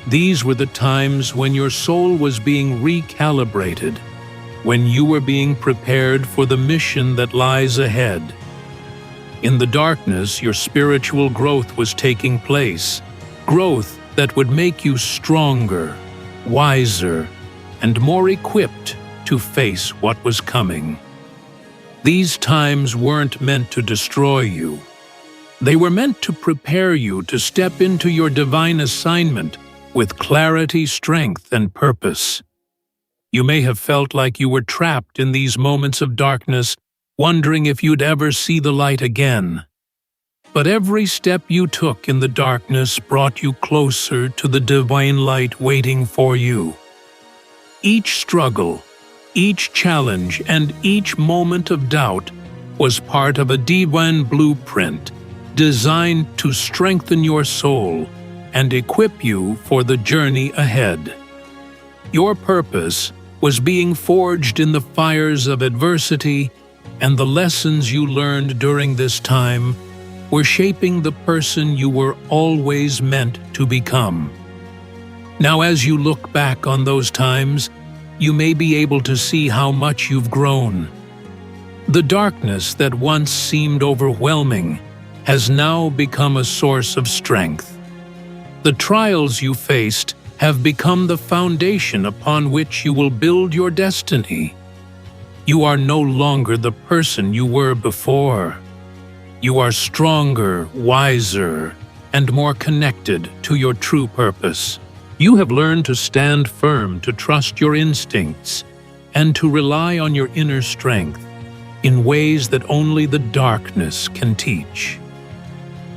These were the times when your soul was being recalibrated, when you were being prepared for the mission that lies ahead. In the darkness, your spiritual growth was taking place, growth that would make you stronger, wiser, and more equipped to face what was coming. These times weren't meant to destroy you. They were meant to prepare you to step into your divine assignment with clarity, strength, and purpose. You may have felt like you were trapped in these moments of darkness, wondering if you'd ever see the light again. But every step you took in the darkness brought you closer to the divine light waiting for you. Each struggle, each challenge, and each moment of doubt was part of a divine blueprint designed to strengthen your soul and equip you for the journey ahead. Your purpose was being forged in the fires of adversity, and the lessons you learned during this time were shaping the person you were always meant to become. Now, as you look back on those times, you may be able to see how much you've grown. The darkness that once seemed overwhelming has now become a source of strength. The trials you faced have become the foundation upon which you will build your destiny. You are no longer the person you were before. You are stronger, wiser, and more connected to your true purpose. You have learned to stand firm, to trust your instincts, and to rely on your inner strength in ways that only the darkness can teach.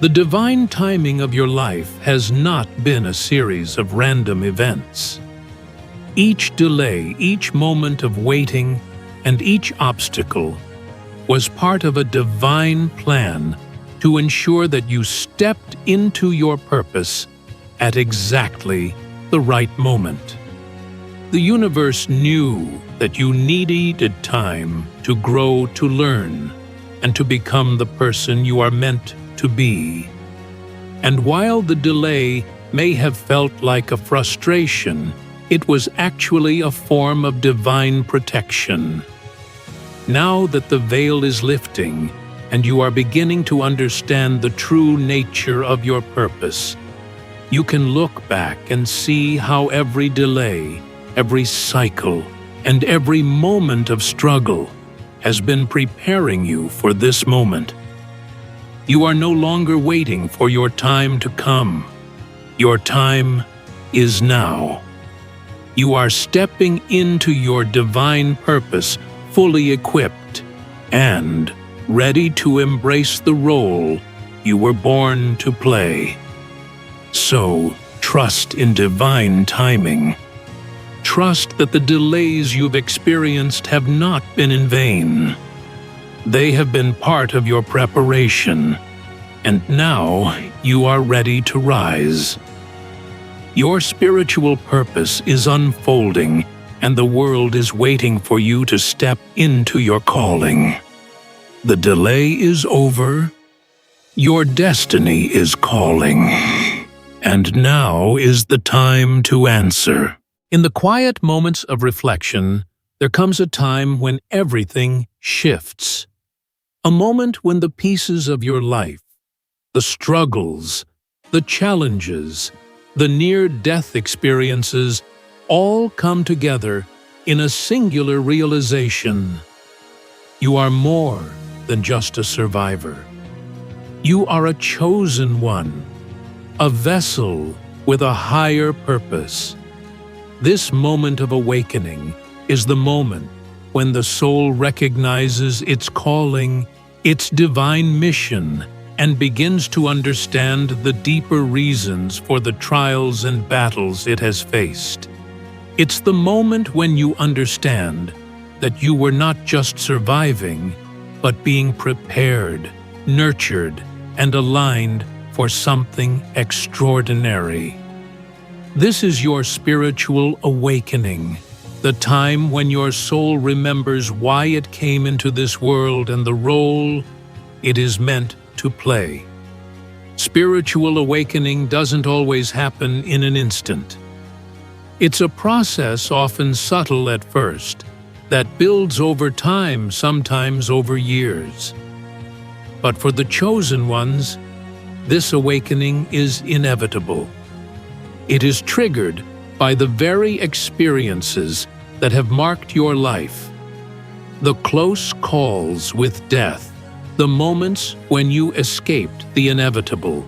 The divine timing of your life has not been a series of random events. Each delay, each moment of waiting, and each obstacle was part of a divine plan to ensure that you stepped into your purpose at exactly the right moment. The universe knew that you needed time to grow, to learn, and to become the person you are meant to be. And while the delay may have felt like a frustration, it was actually a form of divine protection. Now that the veil is lifting and you are beginning to understand the true nature of your purpose, you can look back and see how every delay, every cycle, and every moment of struggle has been preparing you for this moment. You are no longer waiting for your time to come. Your time is now. You are stepping into your divine purpose, fully equipped and ready to embrace the role you were born to play. So, trust in divine timing. Trust that the delays you've experienced have not been in vain. They have been part of your preparation, and now you are ready to rise. Your spiritual purpose is unfolding, and the world is waiting for you to step into your calling. The delay is over. Your destiny is calling. And now is the time to answer. In the quiet moments of reflection, there comes a time when everything shifts. A moment when the pieces of your life, the struggles, the challenges, the near-death experiences all come together in a singular realization. You are more than just a survivor. You are a chosen one, a vessel with a higher purpose. This moment of awakening is the moment when the soul recognizes its calling, its divine mission, and begins to understand the deeper reasons for the trials and battles it has faced. It's the moment when you understand that you were not just surviving, but being prepared, nurtured, and aligned for something extraordinary. This is your spiritual awakening, the time when your soul remembers why it came into this world and the role it is meant to play. Spiritual awakening doesn't always happen in an instant. It's a process often subtle at first, that builds over time, sometimes over years. But for the chosen ones, this awakening is inevitable. It is triggered by the very experiences that have marked your life. The close calls with death, the moments when you escaped the inevitable,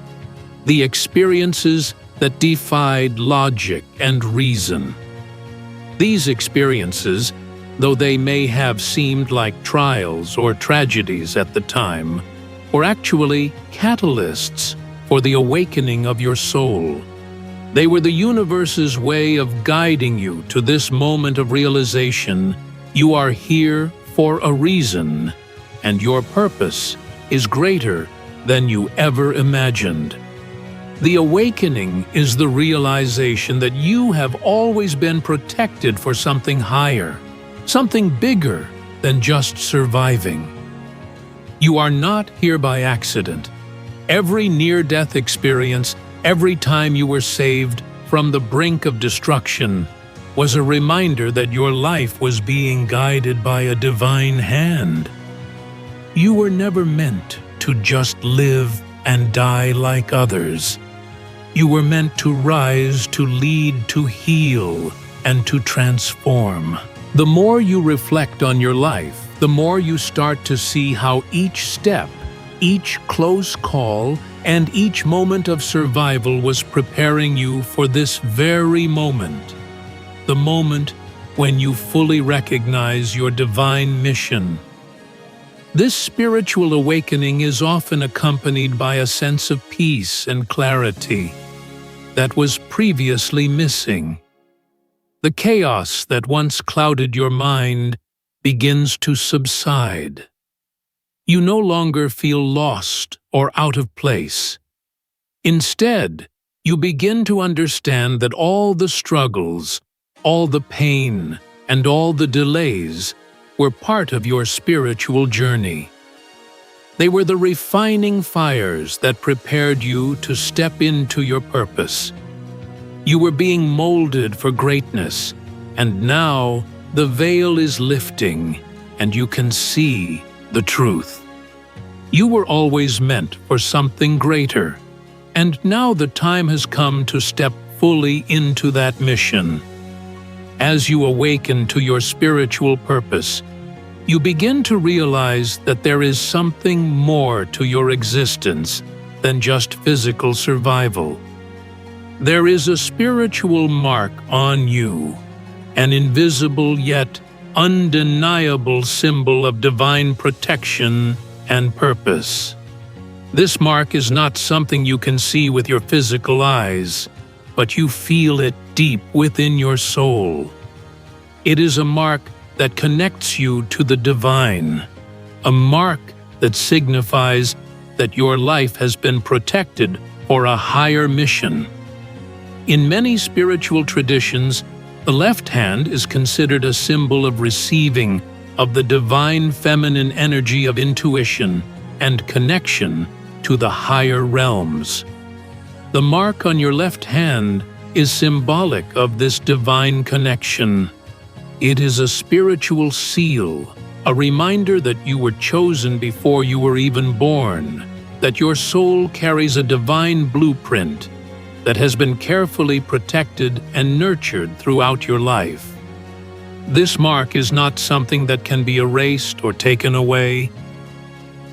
the experiences that defied logic and reason. These experiences, though they may have seemed like trials or tragedies at the time, were actually catalysts for the awakening of your soul. They were the universe's way of guiding you to this moment of realization: you are here for a reason, and your purpose is greater than you ever imagined. The awakening is the realization that you have always been protected for something higher, something bigger than just surviving. You are not here by accident. Every near-death experience, every time you were saved from the brink of destruction, was a reminder that your life was being guided by a divine hand. You were never meant to just live and die like others. You were meant to rise, to lead, to heal, and to transform. The more you reflect on your life, the more you start to see how each step, each close call, and each moment of survival was preparing you for this very moment. The moment when you fully recognize your divine mission. This spiritual awakening is often accompanied by a sense of peace and clarity that was previously missing. The chaos that once clouded your mind begins to subside. You no longer feel lost or out of place. Instead, you begin to understand that all the struggles, all the pain, and all the delays were part of your spiritual journey. They were the refining fires that prepared you to step into your purpose. You were being molded for greatness, and now the veil is lifting, and you can see the truth. You were always meant for something greater, and now the time has come to step fully into that mission. As you awaken to your spiritual purpose, you begin to realize that there is something more to your existence than just physical survival. There is a spiritual mark on you, an invisible yet undeniable symbol of divine protection and purpose. This mark is not something you can see with your physical eyes, but you feel it deep within your soul. It is a mark that connects you to the divine, a mark that signifies that your life has been protected for a higher mission. In many spiritual traditions, the left hand is considered a symbol of receiving of the divine feminine energy of intuition and connection to the higher realms. The mark on your left hand is symbolic of this divine connection. It is a spiritual seal, a reminder that you were chosen before you were even born, that your soul carries a divine blueprint that has been carefully protected and nurtured throughout your life. This mark is not something that can be erased or taken away.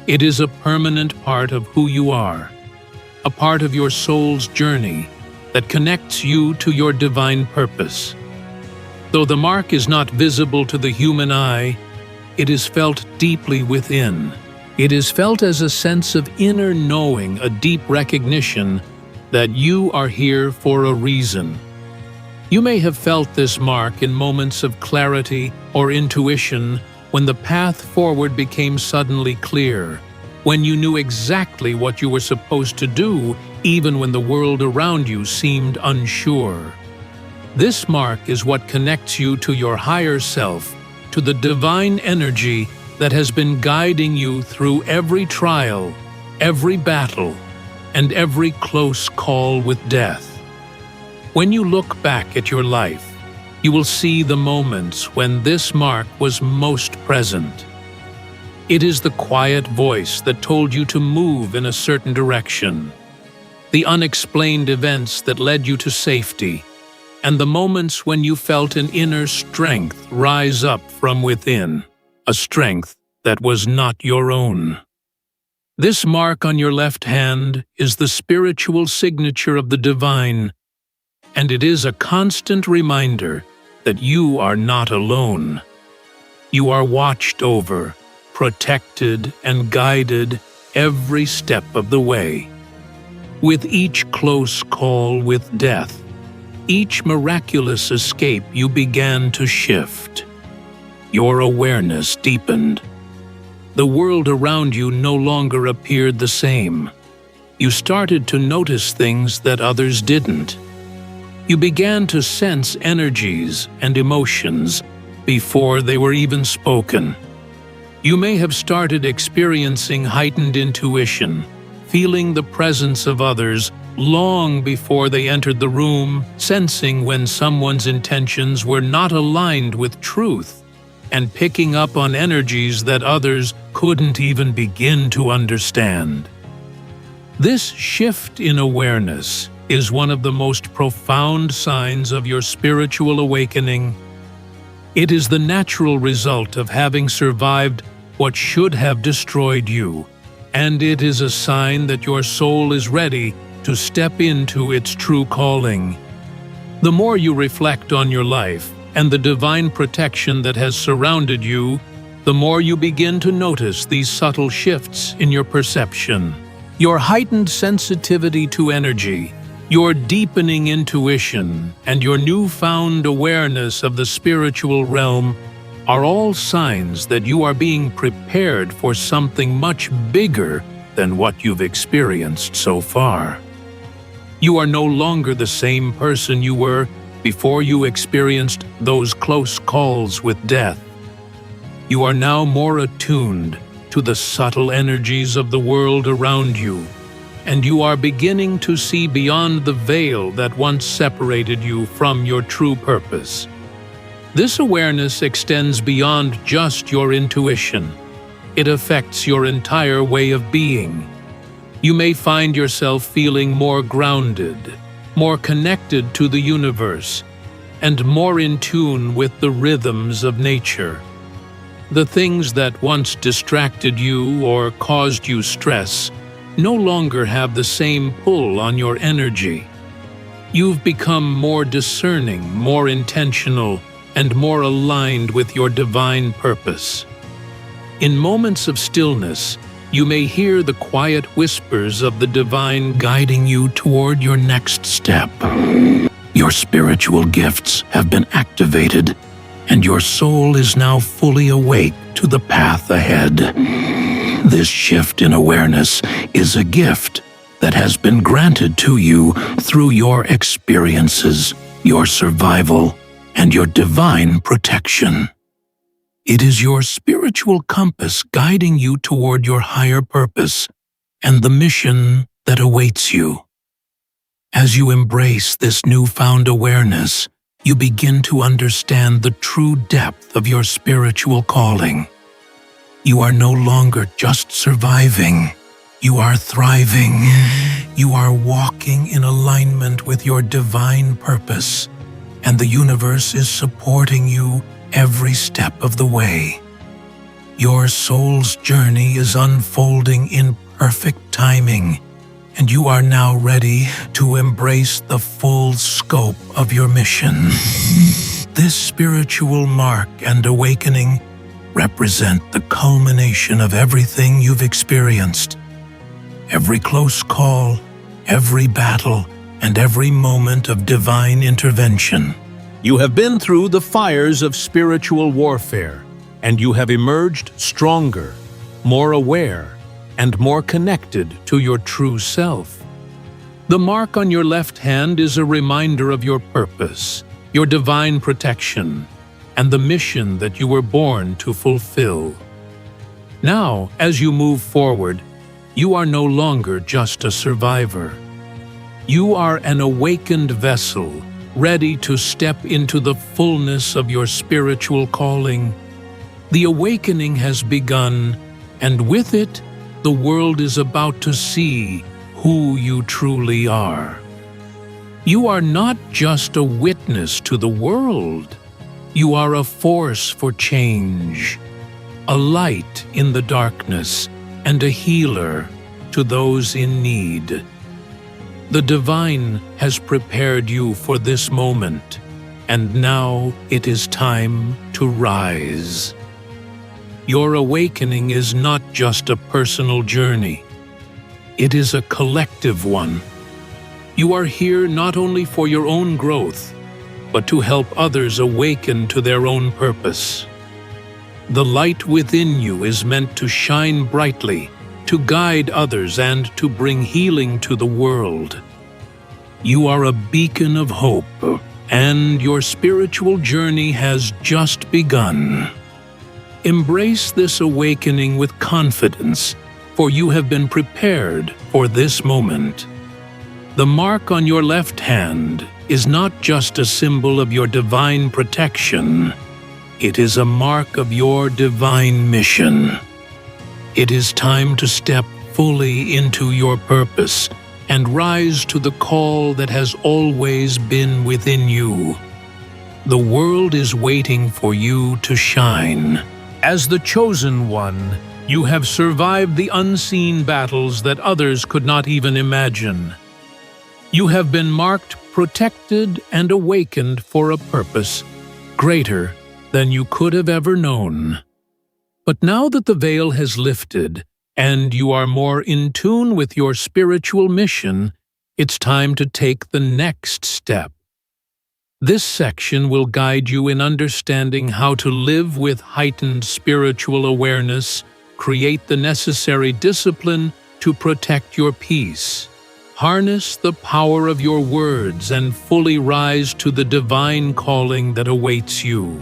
It is a permanent part of who you are, a part of your soul's journey that connects you to your divine purpose. Though the mark is not visible to the human eye, it is felt deeply within. It is felt as a sense of inner knowing, a deep recognition that you are here for a reason. You may have felt this mark in moments of clarity or intuition when the path forward became suddenly clear, when you knew exactly what you were supposed to do, even when the world around you seemed unsure. This mark is what connects you to your higher self, to the divine energy that has been guiding you through every trial, every battle, and every close call with death. When you look back at your life, you will see the moments when this mark was most present. It is the quiet voice that told you to move in a certain direction, the unexplained events that led you to safety, and the moments when you felt an inner strength rise up from within. a strength that was not your own. This mark on your left hand is the spiritual signature of the divine, and it is a constant reminder that you are not alone. You are watched over, protected, and guided every step of the way. With each close call with death, each miraculous escape, you began to shift. Your awareness deepened. The world around you no longer appeared the same. You started to notice things that others didn't. You began to sense energies and emotions before they were even spoken. You may have started experiencing heightened intuition, feeling the presence of others long before they entered the room, sensing when someone's intentions were not aligned with truth, and picking up on energies that others couldn't even begin to understand. This shift in awareness is one of the most profound signs of your spiritual awakening. It is the natural result of having survived what should have destroyed you, and it is a sign that your soul is ready to step into its true calling. The more you reflect on your life and the divine protection that has surrounded you, the more you begin to notice these subtle shifts in your perception. Your heightened sensitivity to energy, your deepening intuition, and your newfound awareness of the spiritual realm are all signs that you are being prepared for something much bigger than what you've experienced so far. You are no longer the same person you were before you experienced those close calls with death. You are now more attuned to the subtle energies of the world around you, and you are beginning to see beyond the veil that once separated you from your true purpose. This awareness extends beyond just your intuition. It affects your entire way of being. You may find yourself feeling more grounded, more connected to the universe, and more in tune with the rhythms of nature. The things that once distracted you or caused you stress no longer have the same pull on your energy. You've become more discerning, more intentional, and more aligned with your divine purpose. In moments of stillness, you may hear the quiet whispers of the divine guiding you toward your next step. Your spiritual gifts have been activated, and your soul is now fully awake to the path ahead. This shift in awareness is a gift that has been granted to you through your experiences, your survival, and your divine protection. It is your spiritual compass guiding you toward your higher purpose and the mission that awaits you. As you embrace this newfound awareness, you begin to understand the true depth of your spiritual calling. You are no longer just surviving. You are thriving. You are walking in alignment with your divine purpose, and the universe is supporting you every step of the way. Your soul's journey is unfolding in perfect timing, and you are now ready to embrace the full scope of your mission. This spiritual mark and awakening represent the culmination of everything you've experienced. Every close call, every battle, and every moment of divine intervention. You have been through the fires of spiritual warfare, and you have emerged stronger, more aware, and more connected to your true self. The mark on your left hand is a reminder of your purpose, your divine protection, and the mission that you were born to fulfill. Now, as you move forward, you are no longer just a survivor. You are an awakened vessel, ready to step into the fullness of your spiritual calling. The awakening has begun, and with it, the world is about to see who you truly are. You are not just a witness to the world. You are a force for change. a light in the darkness, and a healer to those in need. The divine has prepared you for this moment, and now it is time to rise. Your awakening is not just a personal journey. It is a collective one. You are here not only for your own growth, but to help others awaken to their own purpose. The light within you is meant to shine brightly, to guide others and to bring healing to the world. You are a beacon of hope, and your spiritual journey has just begun. Embrace this awakening with confidence, for you have been prepared for this moment. The mark on your left hand is not just a symbol of your divine protection. It is a mark of your divine mission. It is time to step fully into your purpose and rise to the call that has always been within you. The world is waiting for you to shine. As the chosen one, you have survived the unseen battles that others could not even imagine. You have been marked, protected, and awakened for a purpose greater than you could have ever known. But now that the veil has lifted and you are more in tune with your spiritual mission, it's time to take the next step. This section will guide you in understanding how to live with heightened spiritual awareness, create the necessary discipline to protect your peace, harness the power of your words, and fully rise to the divine calling that awaits you.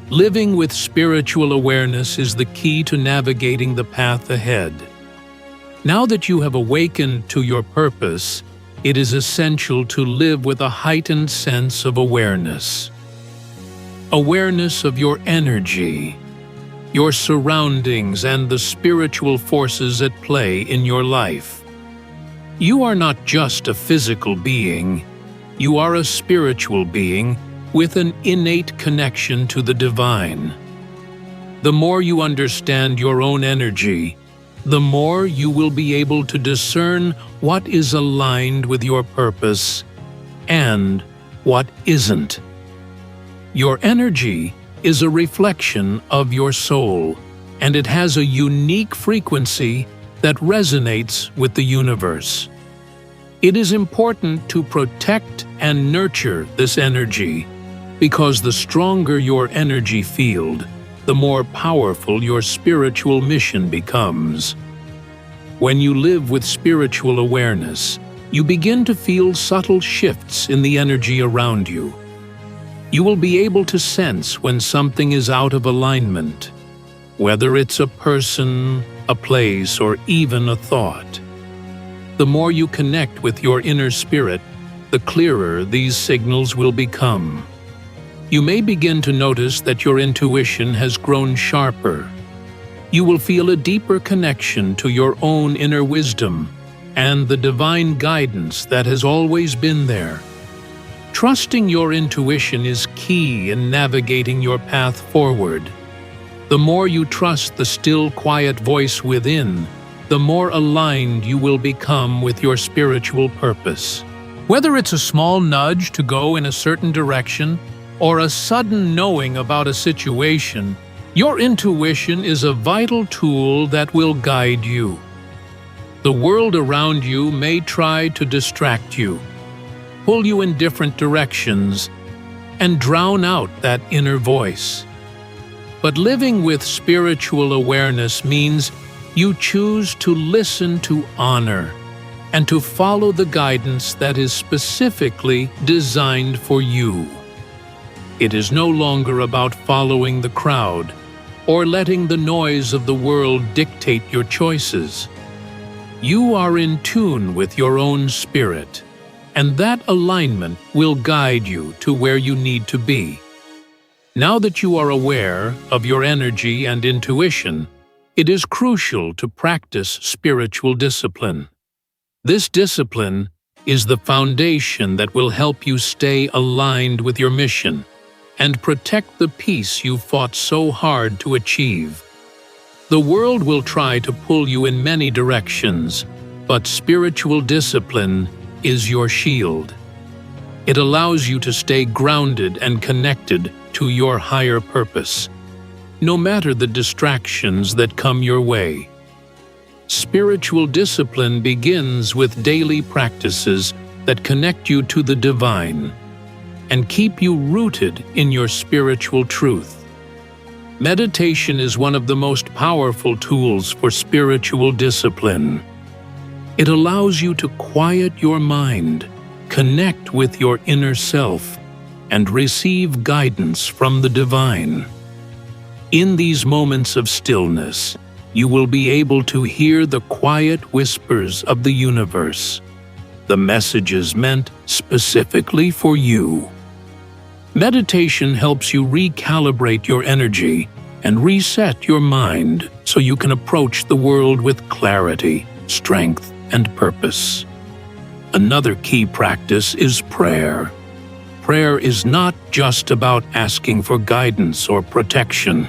Living with spiritual awareness is the key to navigating the path ahead. Now that you have awakened to your purpose, it is essential to live with a heightened sense of awareness. Awareness of your energy, your surroundings, and the spiritual forces at play in your life. You are not just a physical being, you are a spiritual being with an innate connection to the divine. The more you understand your own energy, the more you will be able to discern what is aligned with your purpose and what isn't. Your energy is a reflection of your soul, and it has a unique frequency that resonates with the universe. It is important to protect and nurture this energy, because the stronger your energy field, the more powerful your spiritual mission becomes. When you live with spiritual awareness, you begin to feel subtle shifts in the energy around you. You will be able to sense when something is out of alignment, whether it's a person, a place, or even a thought. The more you connect with your inner spirit, the clearer these signals will become. You may begin to notice that your intuition has grown sharper. You will feel a deeper connection to your own inner wisdom and the divine guidance that has always been there. Trusting your intuition is key in navigating your path forward. The more you trust the still, quiet voice within, the more aligned you will become with your spiritual purpose. Whether it's a small nudge to go in a certain direction, or a sudden knowing about a situation, your intuition is a vital tool that will guide you. The world around you may try to distract you, pull you in different directions, and drown out that inner voice. But living with spiritual awareness means you choose to listen to honor and to follow the guidance that is specifically designed for you. It is no longer about following the crowd or letting the noise of the world dictate your choices. You are in tune with your own spirit, and that alignment will guide you to where you need to be. Now that you are aware of your energy and intuition, it is crucial to practice spiritual discipline. This discipline is the foundation that will help you stay aligned with your mission and protect the peace you fought so hard to achieve. The world will try to pull you in many directions, but spiritual discipline is your shield. It allows you to stay grounded and connected to your higher purpose, no matter the distractions that come your way. Spiritual discipline begins with daily practices that connect you to the divine and keep you rooted in your spiritual truth. Meditation is one of the most powerful tools for spiritual discipline. It allows you to quiet your mind, connect with your inner self, and receive guidance from the divine. In these moments of stillness, you will be able to hear the quiet whispers of the universe, the messages meant specifically for you. Meditation helps you recalibrate your energy and reset your mind so you can approach the world with clarity, strength, and purpose. Another key practice is prayer. Prayer is not just about asking for guidance or protection.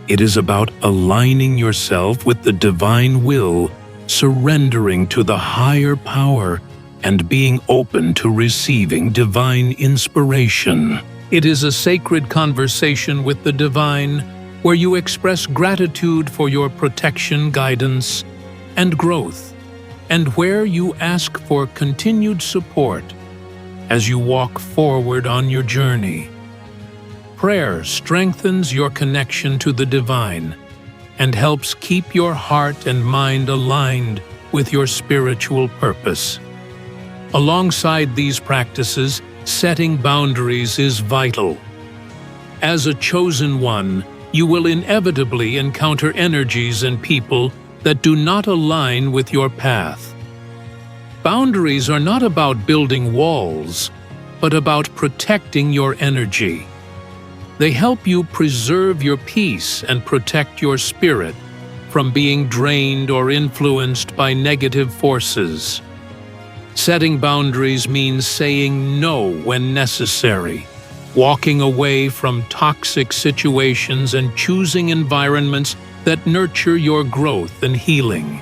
It is about aligning yourself with the divine will, surrendering to the higher power, and being open to receiving divine inspiration. It is a sacred conversation with the divine where you express gratitude for your protection, guidance, and growth, and where you ask for continued support as you walk forward on your journey. Prayer strengthens your connection to the divine and helps keep your heart and mind aligned with your spiritual purpose. Alongside these practices, setting boundaries is vital. As a chosen one, you will inevitably encounter energies and people that do not align with your path. Boundaries are not about building walls, but about protecting your energy. They help you preserve your peace and protect your spirit from being drained or influenced by negative forces. Setting boundaries means saying no when necessary, walking away from toxic situations and choosing environments that nurture your growth and healing.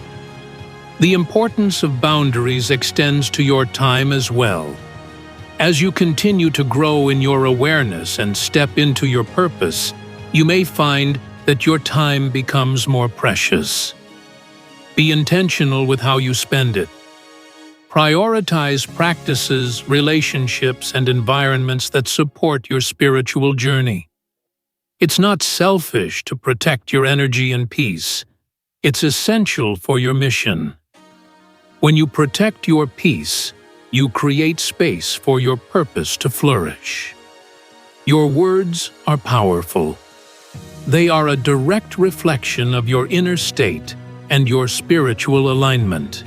The importance of boundaries extends to your time as well. As you continue to grow in your awareness and step into your purpose, you may find that your time becomes more precious. Be intentional with how you spend it. Prioritize practices, relationships, and environments that support your spiritual journey. It's not selfish to protect your energy and peace. It's essential for your mission. When you protect your peace, you create space for your purpose to flourish. Your words are powerful. They are a direct reflection of your inner state and your spiritual alignment.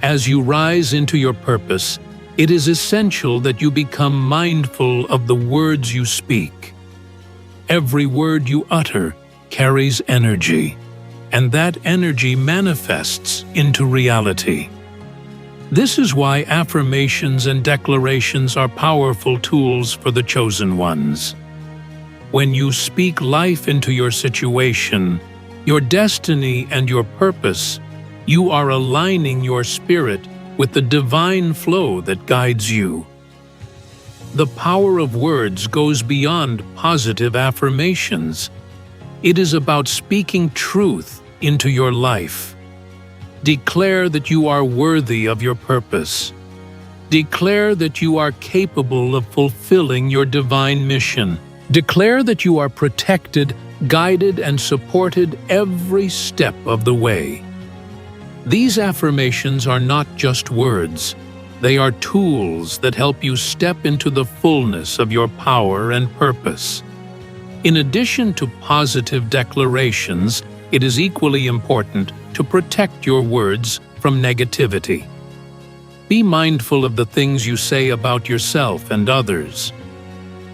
As you rise into your purpose, it is essential that you become mindful of the words you speak. Every word you utter carries energy, and that energy manifests into reality. This is why affirmations and declarations are powerful tools for the chosen ones. When you speak life into your situation, your destiny, and your purpose, you are aligning your spirit with the divine flow that guides you. The power of words goes beyond positive affirmations. It is about speaking truth into your life. Declare that you are worthy of your purpose. Declare that you are capable of fulfilling your divine mission. Declare that you are protected, guided, and supported every step of the way. These affirmations are not just words. They are tools that help you step into the fullness of your power and purpose. In addition to positive declarations, it is equally important to protect your words from negativity. Be mindful of the things you say about yourself and others.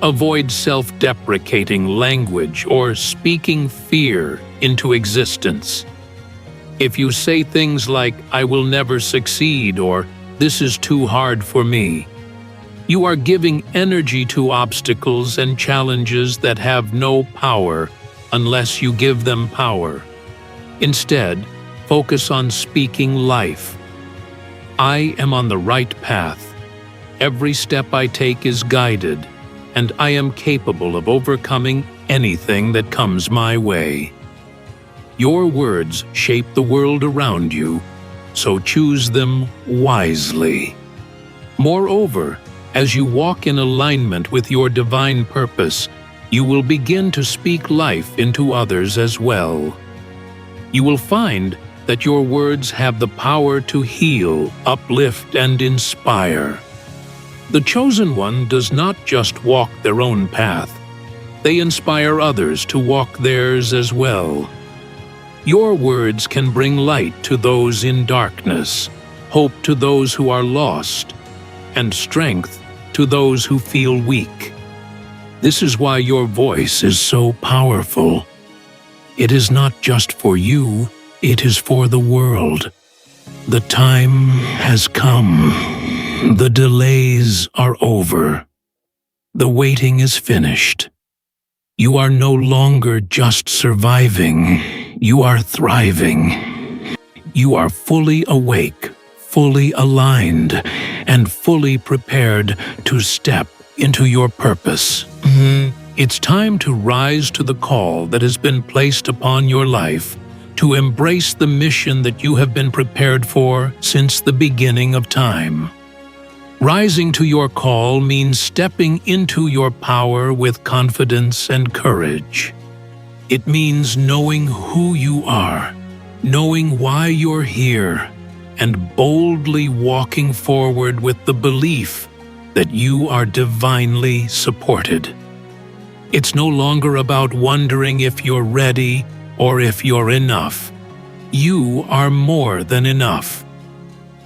Avoid self-deprecating language or speaking fear into existence. If you say things like, "I will never succeed," or "this is too hard for me," you are giving energy to obstacles and challenges that have no power unless you give them power. Instead, focus on speaking life. I am on the right path. Every step I take is guided, and I am capable of overcoming anything that comes my way. Your words shape the world around you, so choose them wisely. Moreover, as you walk in alignment with your divine purpose, you will begin to speak life into others as well. You will find that your words have the power to heal, uplift, and inspire. The chosen one does not just walk their own path. They inspire others to walk theirs as well. Your words can bring light to those in darkness, hope to those who are lost, and strength to those who feel weak. This is why your voice is so powerful. It is not just for you, it is for the world. The time has come. The delays are over. The waiting is finished. You are no longer just surviving. You are thriving. You are fully awake, fully aligned, and fully prepared to step into your purpose. It's time to rise to the call that has been placed upon your life, to embrace the mission that you have been prepared for since the beginning of time. Rising to your call means stepping into your power with confidence and courage. It means knowing who you are, knowing why you're here, and boldly walking forward with the belief that you are divinely supported. It's no longer about wondering if you're ready or if you're enough. You are more than enough.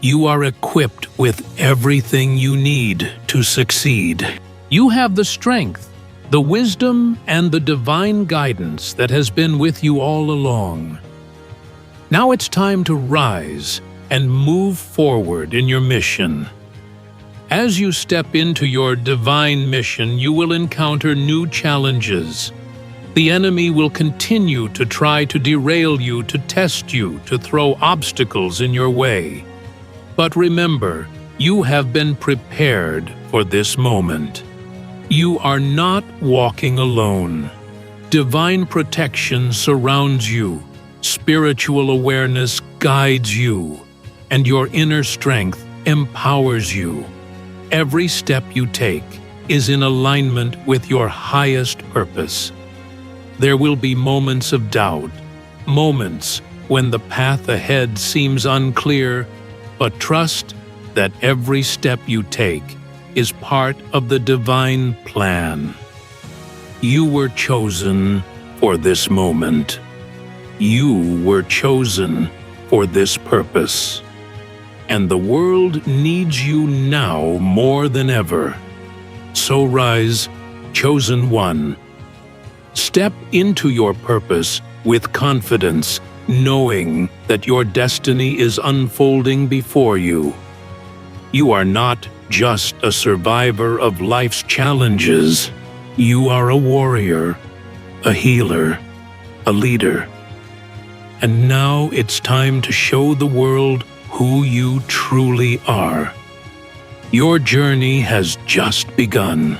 You are equipped with everything you need to succeed. You have the strength, the wisdom, and the divine guidance that has been with you all along. Now it's time to rise and move forward in your mission. As you step into your divine mission, you will encounter new challenges. The enemy will continue to try to derail you, to test you, to throw obstacles in your way. But remember, you have been prepared for this moment. You are not walking alone. Divine protection surrounds you, spiritual awareness guides you, and your inner strength empowers you. Every step you take is in alignment with your highest purpose. There will be moments of doubt, moments when the path ahead seems unclear, but trust that every step you take is part of the divine plan. You were chosen for this moment. You were chosen for this purpose. And the world needs you now more than ever. So rise, chosen one. Step into your purpose with confidence, knowing that your destiny is unfolding before you. You are not just a survivor of life's challenges. You are a warrior, a healer, a leader. And now it's time to show the world who you truly are. Your journey has just begun.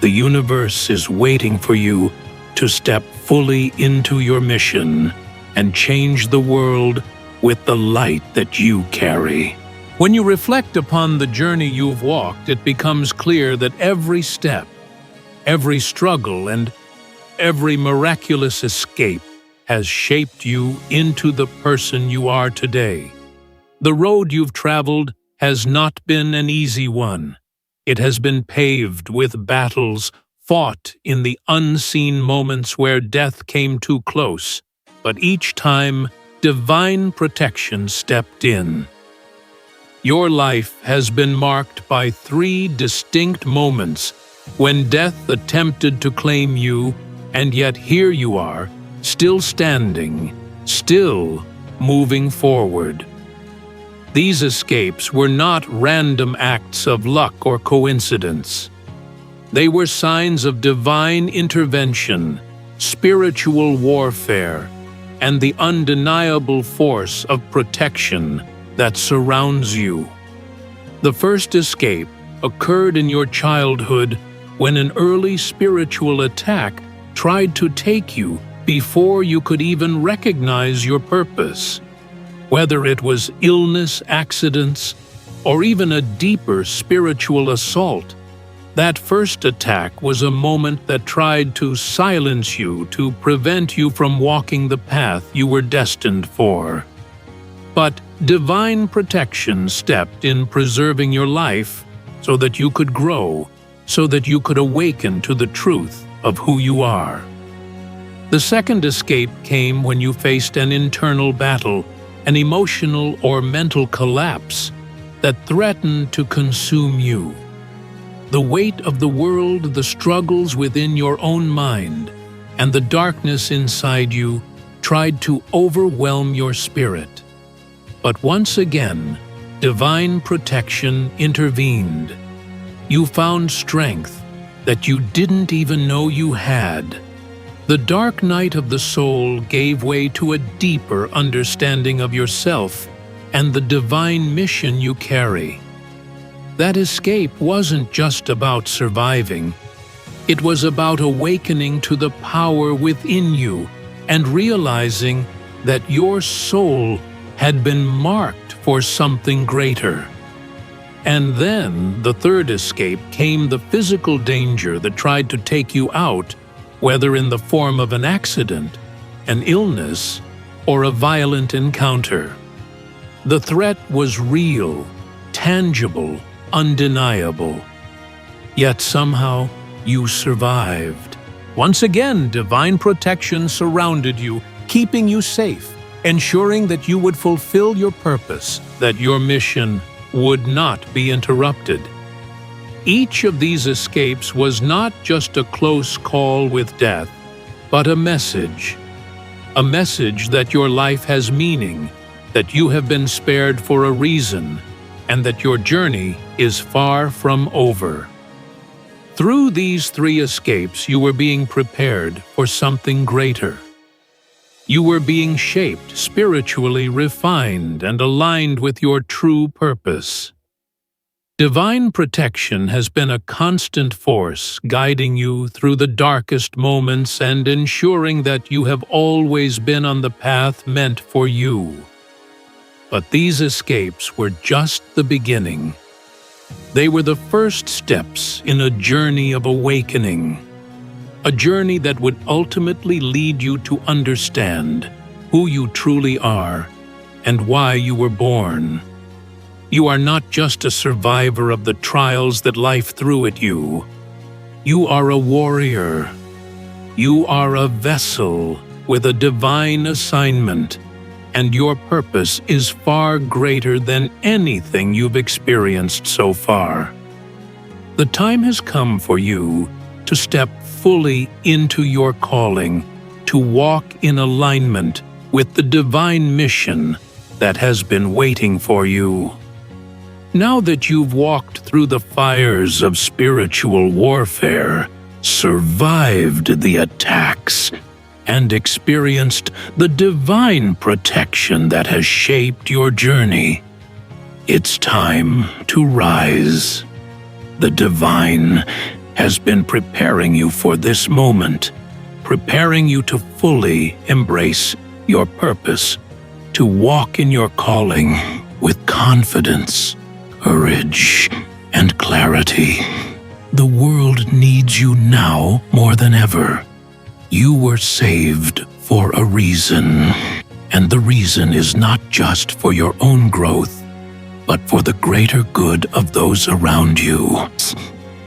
The universe is waiting for you to step fully into your mission and change the world with the light that you carry. When you reflect upon the journey you've walked, it becomes clear that every step, every struggle, and every miraculous escape has shaped you into the person you are today. The road you've traveled has not been an easy one. It has been paved with battles fought in the unseen moments where death came too close, but each time divine protection stepped in. Your life has been marked by 3 distinct moments when death attempted to claim you, and yet here you are, still standing, still moving forward. These escapes were not random acts of luck or coincidence. They were signs of divine intervention, spiritual warfare, and the undeniable force of protection that surrounds you. The first escape occurred in your childhood when an early spiritual attack tried to take you before you could even recognize your purpose. Whether it was illness, accidents, or even a deeper spiritual assault, that first attack was a moment that tried to silence you, to prevent you from walking the path you were destined for. But divine protection stepped in, preserving your life so that you could grow, so that you could awaken to the truth of who you are. The second escape came when you faced an internal battle, an emotional or mental collapse that threatened to consume you. The weight of the world, the struggles within your own mind, and the darkness inside you tried to overwhelm your spirit. But once again, divine protection intervened. You found strength that you didn't even know you had. The dark night of the soul gave way to a deeper understanding of yourself and the divine mission you carry. That escape wasn't just about surviving. It was about awakening to the power within you and realizing that your soul had been marked for something greater. And then the third escape came, the physical danger that tried to take you out, whether in the form of an accident, an illness, or a violent encounter. The threat was real, tangible, undeniable. Yet somehow you survived. Once again, divine protection surrounded you, keeping you safe, ensuring that you would fulfill your purpose, that your mission would not be interrupted. Each of these escapes was not just a close call with death, but a message that your life has meaning, that you have been spared for a reason, and that your journey is far from over. Through these three escapes, you were being prepared for something greater. You were being shaped, spiritually refined, and aligned with your true purpose. Divine protection has been a constant force, guiding you through the darkest moments and ensuring that you have always been on the path meant for you. But these escapes were just the beginning. They were the first steps in a journey of awakening, a journey that would ultimately lead you to understand who you truly are and why you were born. You are not just a survivor of the trials that life threw at you. You are a warrior. You are a vessel with a divine assignment, and your purpose is far greater than anything you've experienced so far. The time has come for you to step fully into your calling, to walk in alignment with the divine mission that has been waiting for you. Now that you've walked through the fires of spiritual warfare, survived the attacks, and experienced the divine protection that has shaped your journey, it's time to rise. The divine has been preparing you for this moment, preparing you to fully embrace your purpose, to walk in your calling with confidence, courage, and clarity. The world needs you now more than ever. You were saved for a reason, and the reason is not just for your own growth, but for the greater good of those around you.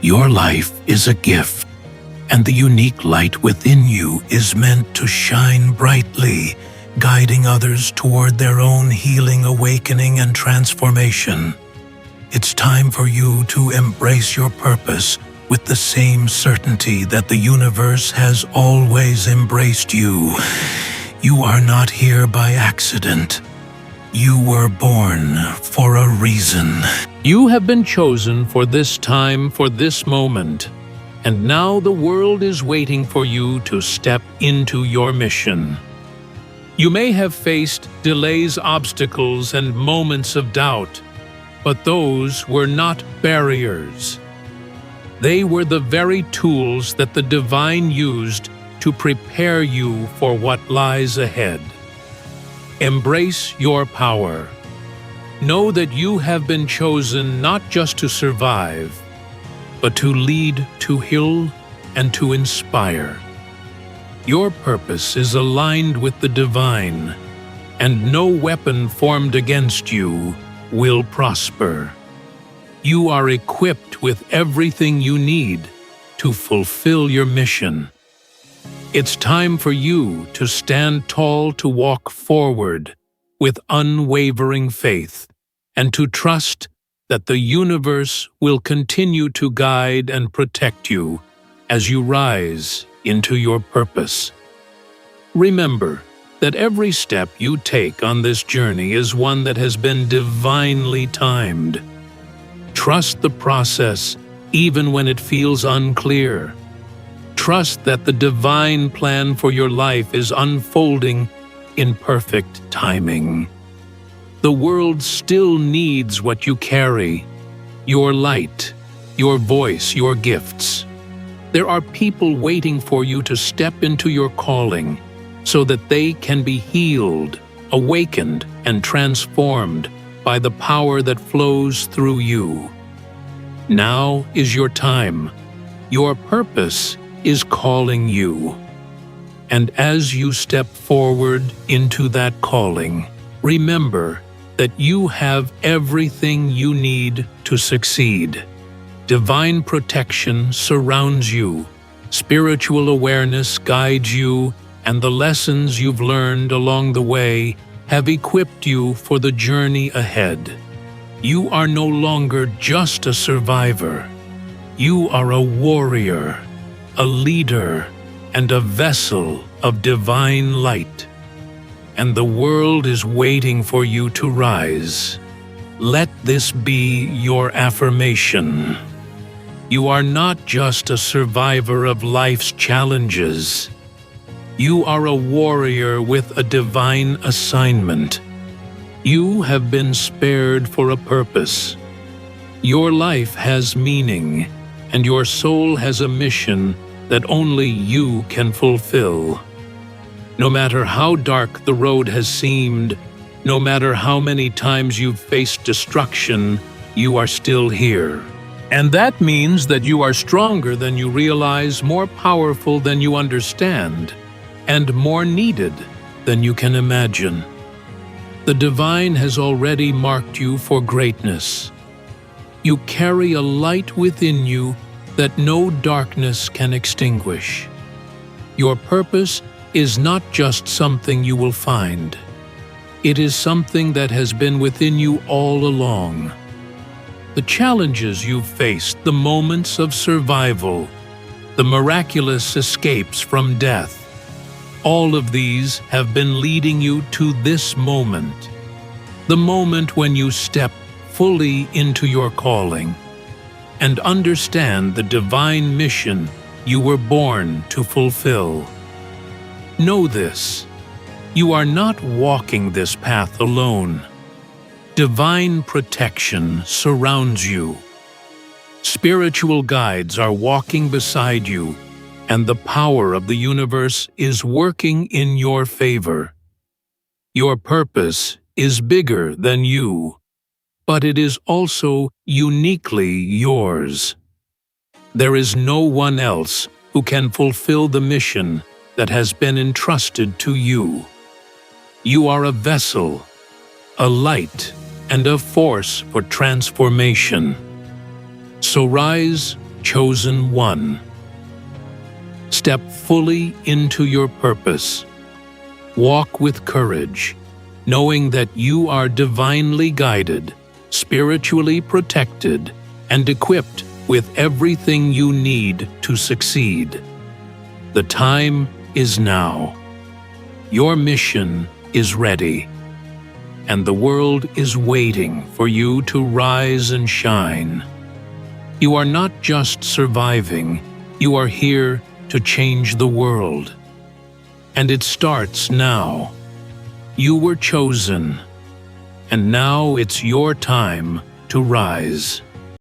Your life is a gift, and the unique light within you is meant to shine brightly, guiding others toward their own healing, awakening, and transformation. It's time for you to embrace your purpose with the same certainty that the universe has always embraced you. You are not here by accident. You were born for a reason. You have been chosen for this time, for this moment, and now the world is waiting for you to step into your mission. You may have faced delays, obstacles, and moments of doubt, but those were not barriers. They were the very tools that the divine used to prepare you for what lies ahead. Embrace your power. Know that you have been chosen not just to survive, but to lead, to heal, and to inspire. Your purpose is aligned with the divine, and no weapon formed against you will prosper. You are equipped with everything you need to fulfill your mission. It's time for you to stand tall, to walk forward with unwavering faith, and to trust that the universe will continue to guide and protect you as you rise into your purpose. Remember that every step you take on this journey is one that has been divinely timed. Trust the process even when it feels unclear. Trust that the divine plan for your life is unfolding in perfect timing. The world still needs what you carry: your light, your voice, your gifts. There are people waiting for you to step into your calling so that they can be healed, awakened, and transformed by the power that flows through you. Now is your time. Your purpose is calling you. And as you step forward into that calling, remember that you have everything you need to succeed. Divine protection surrounds you, spiritual awareness guides you, and the lessons you've learned along the way have equipped you for the journey ahead. You are no longer just a survivor. You are a warrior, a leader, and a vessel of divine light. And the world is waiting for you to rise. Let this be your affirmation. You are not just a survivor of life's challenges. You are a warrior with a divine assignment. You have been spared for a purpose. Your life has meaning, and your soul has a mission that only you can fulfill. No matter how dark the road has seemed, no matter how many times you've faced destruction, you are still here. And that means that you are stronger than you realize, more powerful than you understand, and more needed than you can imagine. The divine has already marked you for greatness. You carry a light within you that no darkness can extinguish. Your purpose is not just something you will find. It is something that has been within you all along. The challenges you've faced, the moments of survival, the miraculous escapes from death, all of these have been leading you to this moment, the moment when you step fully into your calling and understand the divine mission you were born to fulfill. Know this: you are not walking this path alone. Divine protection surrounds you. Spiritual guides are walking beside you, and the power of the universe is working in your favor. Your purpose is bigger than you, but it is also uniquely yours. There is no one else who can fulfill the mission that has been entrusted to you. You are a vessel, a light, and a force for transformation. So rise, chosen one. Step fully into your purpose. Walk with courage, knowing that you are divinely guided, spiritually protected, and equipped with everything you need to succeed. The time is now. Your mission is ready, and the world is waiting for you to rise and shine. You are not just surviving, you are here to change the world. And it starts now. You were chosen, and now it's your time to rise.